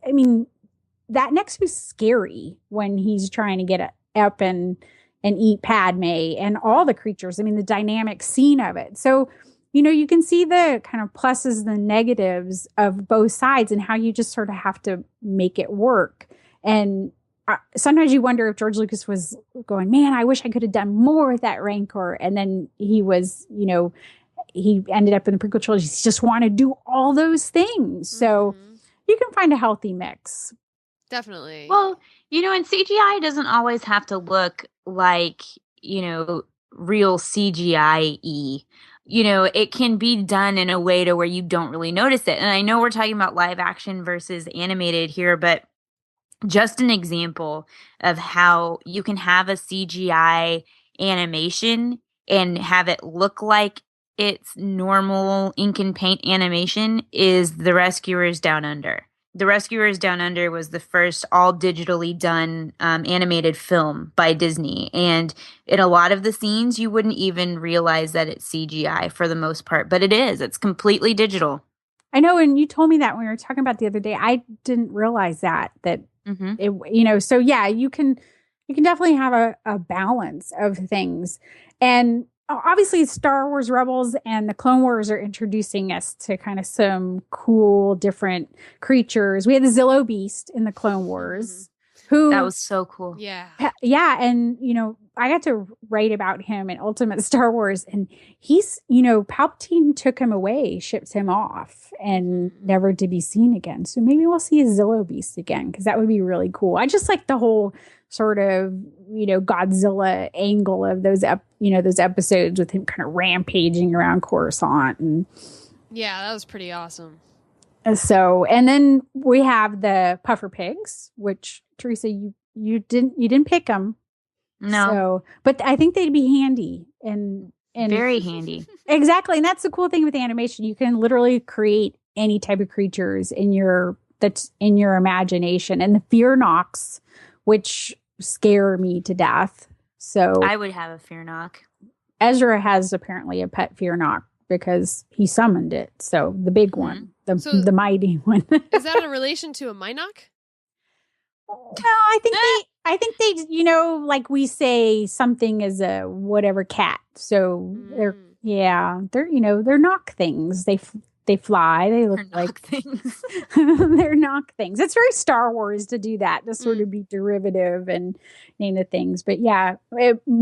that Nexu's scary when he's trying to get up and eat Padme and all the creatures. The dynamic scene of it. So, you can see the kind of pluses and negatives of both sides and how you just sort of have to make it work. And sometimes you wonder if George Lucas was going, man, I wish I could have done more with that Rancor. And then he was, he ended up in the prequel trilogy. He just want to do all those things. So you can find a healthy mix. Definitely. Well, and CGI doesn't always have to look like, real CGI-y. It can be done in a way to where you don't really notice it. And I know we're talking about live action versus animated here, but just an example of how you can have a CGI animation and have it look like its normal ink and paint animation is The Rescuers Down Under. The Rescuers Down Under was the first all digitally done animated film by Disney. And in a lot of the scenes, you wouldn't even realize that it's CGI for the most part. But it is. It's completely digital. I know. And you told me that when we were talking about the other day. I didn't realize that it, so yeah, you can definitely have a balance of things. And obviously, Star Wars Rebels and the Clone Wars are introducing us to kind of some cool, different creatures. We had the Zillo Beast in the Clone Wars. That was so cool. Yeah. Yeah. And, I got to write about him in Ultimate Star Wars. And he's, Palpatine took him away, shipped him off, and never to be seen again. So maybe we'll see a Zillo Beast again, because that would be really cool. I just like the whole sort of, Godzilla angle of those episodes with him kind of rampaging around Coruscant. And yeah, that was pretty awesome. So, and then we have the Puffer Pigs, which Teresa, you didn't pick them. No. So, but I think they'd be handy and very handy. Exactly. And that's the cool thing with animation. You can literally create any type of creatures that's in your imagination. And the Fear Knocks, which scare me to death. So I would have a Fear Knock. Ezra has apparently a pet Fear Knock because he summoned it. So the big one, the mighty one. Is that in relation to a Minoc? No, I think they, like we say something is a whatever cat. So they're knock things. They fly. They look like things. They're knock things. It's very Star Wars to do that, to sort of be derivative and name the things. But yeah, and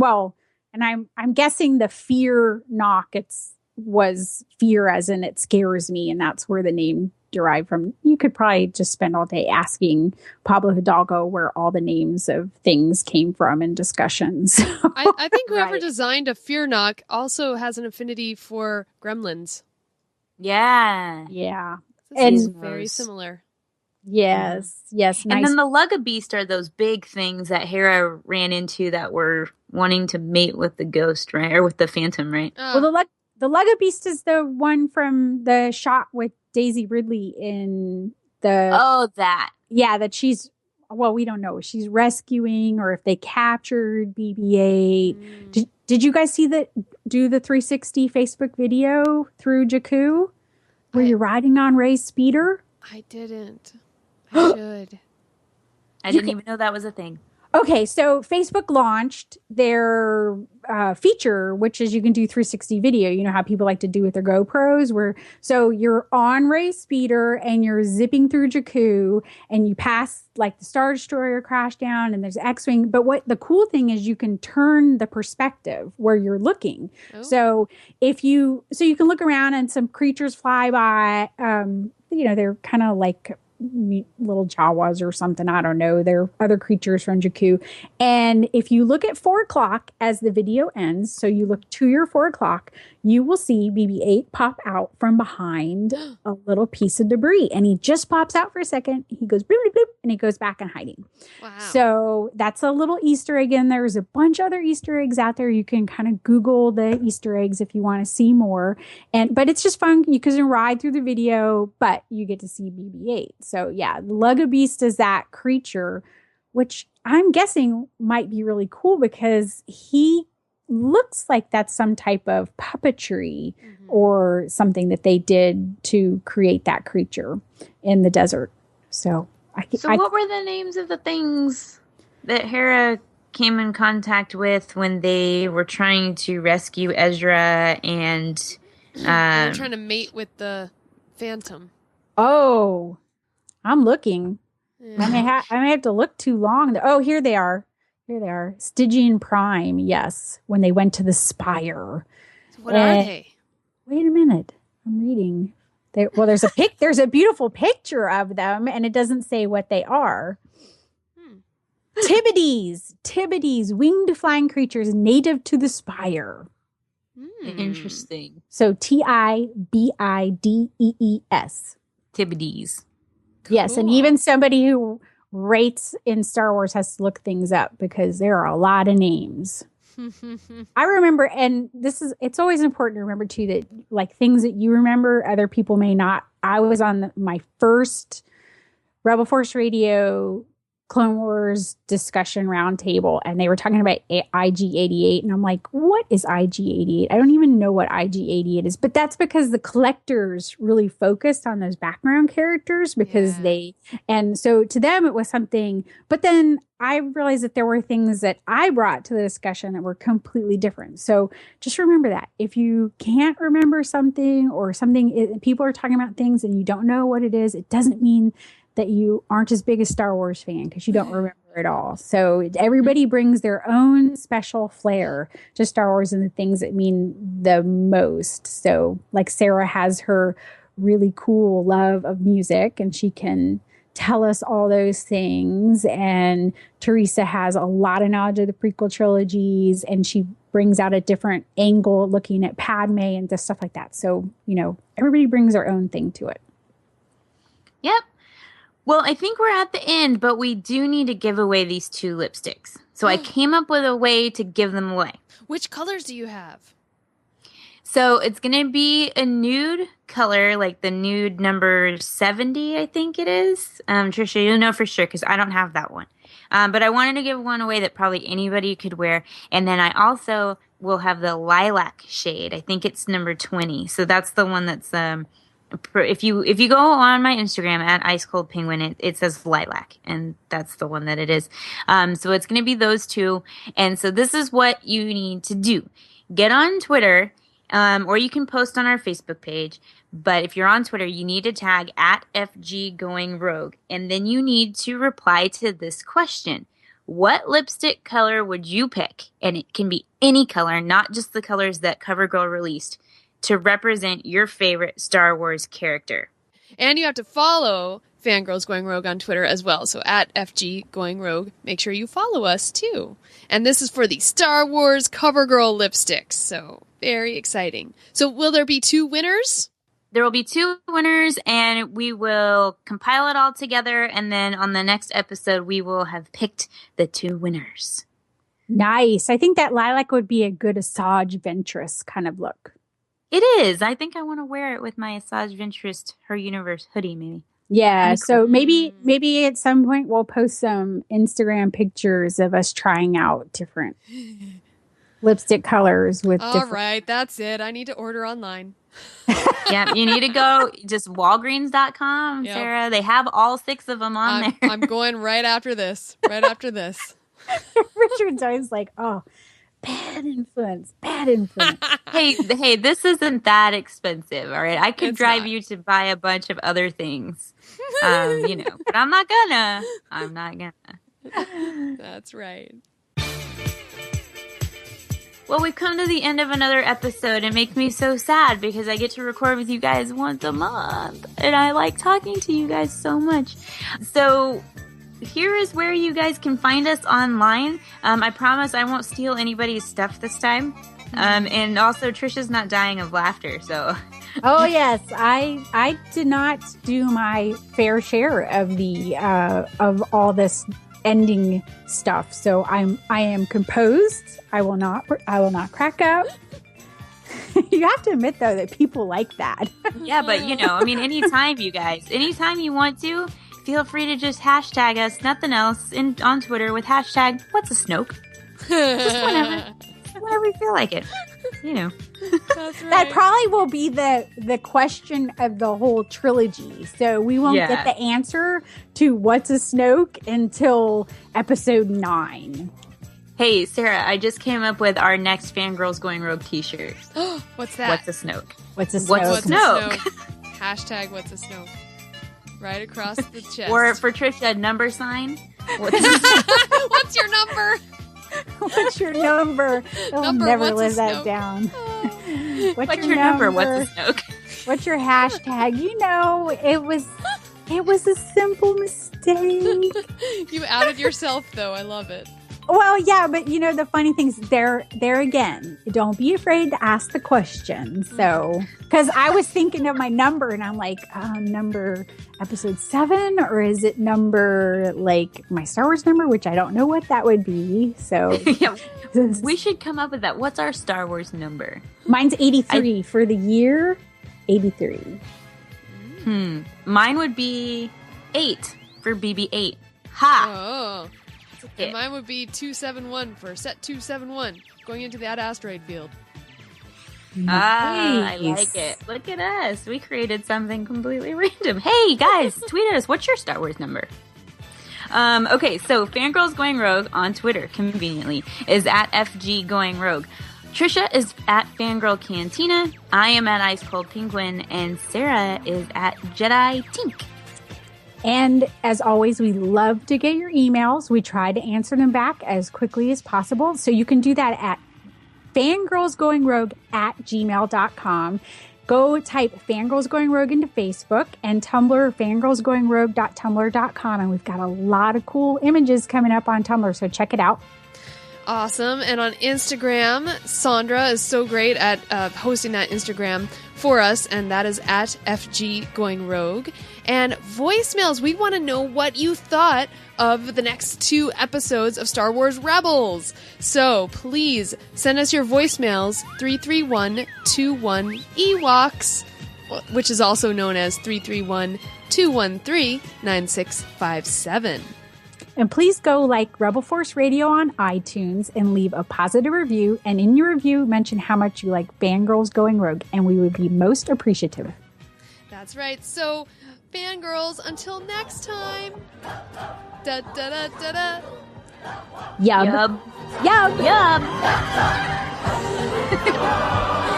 I'm guessing the Fear Knock was fear as in it scares me, and that's where the name derived from. You could probably just spend all day asking Pablo Hidalgo where all the names of things came from in discussions. I think whoever designed a Fear Knock also has an affinity for gremlins. Yeah. Yeah. It's very similar. Yes. Yes. Nice. And then the Lugabeast are those big things that Hera ran into that were wanting to mate with the ghost, right? Or with the Phantom, right? Well, the Lugabeast is the one from the shot with Daisy Ridley in the... Oh, that. Yeah, that she's... Well, we don't know if she's rescuing or if they captured BB-8. Did you guys do the 360 Facebook video through Jakku where you're riding on Rey's speeder? I didn't. I should. I didn't even know that was a thing. Okay, so Facebook launched their feature, which is you can do 360 video. You know how people like to do with their GoPros, so you're on Rey's speeder and you're zipping through Jakku and you pass like the Star Destroyer crash down and there's X-Wing. But what the cool thing is you can turn the perspective where you're looking. Oh. So you can look around and some creatures fly by. They're kind of like little Jawas or something. I don't know. They're other creatures from Jakku. And if you look at 4:00 as the video ends, so you look to your 4:00, you will see BB-8 pop out from behind a little piece of debris. And he just pops out for a second. He goes bloop, bloop, bloop, and he goes back in hiding. Wow. So that's a little Easter egg. And there's a bunch of other Easter eggs out there. You can kind of Google the Easter eggs if you want to see more. But it's just fun. You can ride through the video, but you get to see BB-8. So yeah, Lugabeast is that creature, which I'm guessing might be really cool because he looks like that's some type of puppetry or something that they did to create that creature in the desert. So what were the names of the things that Hera came in contact with when they were trying to rescue Ezra and they were trying to mate with the Phantom? Oh, I'm looking. Yeah. I may have to look too long. Oh, here they are. Here they are. Stygian Prime, yes. When they went to the Spire. What are they? Wait a minute. I'm reading. There's a beautiful picture of them, and it doesn't say what they are. Tibides, winged flying creatures native to the Spire. Interesting. So Tibidees. Tibides. Yes, and even somebody who rates in Star Wars has to look things up because there are a lot of names. I remember, and it's always important to remember too, that like things that you remember, other people may not. I was on my first Rebel Force Radio Clone Wars discussion roundtable, and they were talking about IG-88, and I'm like, what is IG-88? I don't even know what IG-88 is, but that's because the collectors really focused on those background characters because and so to them it was something, but then I realized that there were things that I brought to the discussion that were completely different. So just remember that if you can't remember something or something, people are talking about things and you don't know what it is, it doesn't mean that you aren't as big a Star Wars fan because you don't remember it all. So everybody brings their own special flair to Star Wars and the things that mean the most. So like Sarah has her really cool love of music and she can tell us all those things. And Teresa has a lot of knowledge of the prequel trilogies and she brings out a different angle looking at Padme and just stuff like that. So, everybody brings their own thing to it. Yep. Well, I think we're at the end, but we do need to give away these 2 lipsticks. So I came up with a way to give them away. Which colors do you have? So it's going to be a nude color, like the nude number 70, I think it is. Tricia, you'll know for sure because I don't have that one. But I wanted to give one away that probably anybody could wear. And then I also will have the lilac shade. I think it's number 20. So that's the one that's... If you go on my Instagram at Ice Cold Penguin, it says lilac, and that's the one that it is. So it's going to be those 2. And so this is what you need to do. Get on Twitter, or you can post on our Facebook page. But if you're on Twitter, you need to tag at FGGoingRogue. And then you need to reply to this question. What lipstick color would you pick? And it can be any color, not just the colors that CoverGirl released, to represent your favorite Star Wars character. And you have to follow Fangirls Going Rogue on Twitter as well. So at FG Going Rogue, make sure you follow us too. And this is for the Star Wars CoverGirl lipsticks. So very exciting. So will there be 2 winners? There will be 2 winners, and we will compile it all together. And then on the next episode, we will have picked the 2 winners. Nice. I think that lilac would be a good Asajj Ventress kind of look. It is. I think I want to wear it with my Asajj Ventress Her Universe hoodie, maybe. Yeah, so maybe at some point we'll post some Instagram pictures of us trying out different lipstick colors with All right, that's it. I need to order online. Yeah, you need to go just Walgreens.com, yep. Sarah. They have all 6 of them on there. I'm going right after this. Richard's always like, oh, bad influence. Hey, this isn't that expensive, all right? I could drive you to buy a bunch of other things, but I'm not gonna. That's right. Well, we've come to the end of another episode. It makes me so sad because I get to record with you guys once a month, and I like talking to you guys so much. So here is where you guys can find us online. I promise I won't steal anybody's stuff this time. And also, Tricia's not dying of laughter, so... Oh, yes. I did not do my fair share of the of all this ending stuff, so I am composed. I will not crack up. You have to admit, though, that people like that. Yeah, but, anytime you want to, feel free to just hashtag us, nothing else, on Twitter with hashtag What's a Snoke. Just whenever you feel like it. That's right. That probably will be the question of the whole trilogy. So we won't get the answer to What's a Snoke until episode 9. Hey, Sarah, I just came up with our next Fangirls Going Rogue t-shirt. What's that? What's a Snoke? What's a Snoke? What's a Snoke? Hashtag What's a Snoke. Right across the chest. Or for Tricia, number sign. What's your number? What's your number? I'll never live that down. What's your number? What's a Snoke? What's your hashtag? It was a simple mistake. You outed yourself, though. I love it. Well, yeah, but the funny thing is there again, don't be afraid to ask the question. So, because I was thinking of my number and I'm like, number episode 7, or is it number like my Star Wars number, which I don't know what that would be. So yeah, we should come up with that. What's our Star Wars number? Mine's 83 for the year. 83. Mine would be 8 for BB-8. Ha! Oh. And mine would be 271 for set 271, going into that asteroid field. I like it. Look at us. We created something completely random. Hey, guys, tweet at us. What's your Star Wars number? Okay, so Fangirls Going Rogue on Twitter, conveniently, is at FG Going Rogue. Tricia is at Fangirl Cantina. I am at Ice Cold Penguin. And Sarah is at Jedi Tink. And as always, we love to get your emails. We try to answer them back as quickly as possible. So you can do that at fangirlsgoingrogue@gmail.com. Go type Fangirls Going Rogue into Facebook, and Tumblr, fangirlsgoingrogue.tumblr.com. And we've got a lot of cool images coming up on Tumblr, so check it out. Awesome. And on Instagram, Sandra is so great at hosting that Instagram for us, and that is at FG Going Rogue. And voicemails, we want to know what you thought of the next 2 episodes of Star Wars Rebels. So please send us your voicemails, 331-21-EWOKS, which is also known as 331-213-9657. And please go like Rebel Force Radio on iTunes and leave a positive review. And in your review, mention how much you like Fangirls Going Rogue, and we would be most appreciative. That's right. So, fangirls, until next time. Da da da da da. Yub. Yub. Yub. Yub.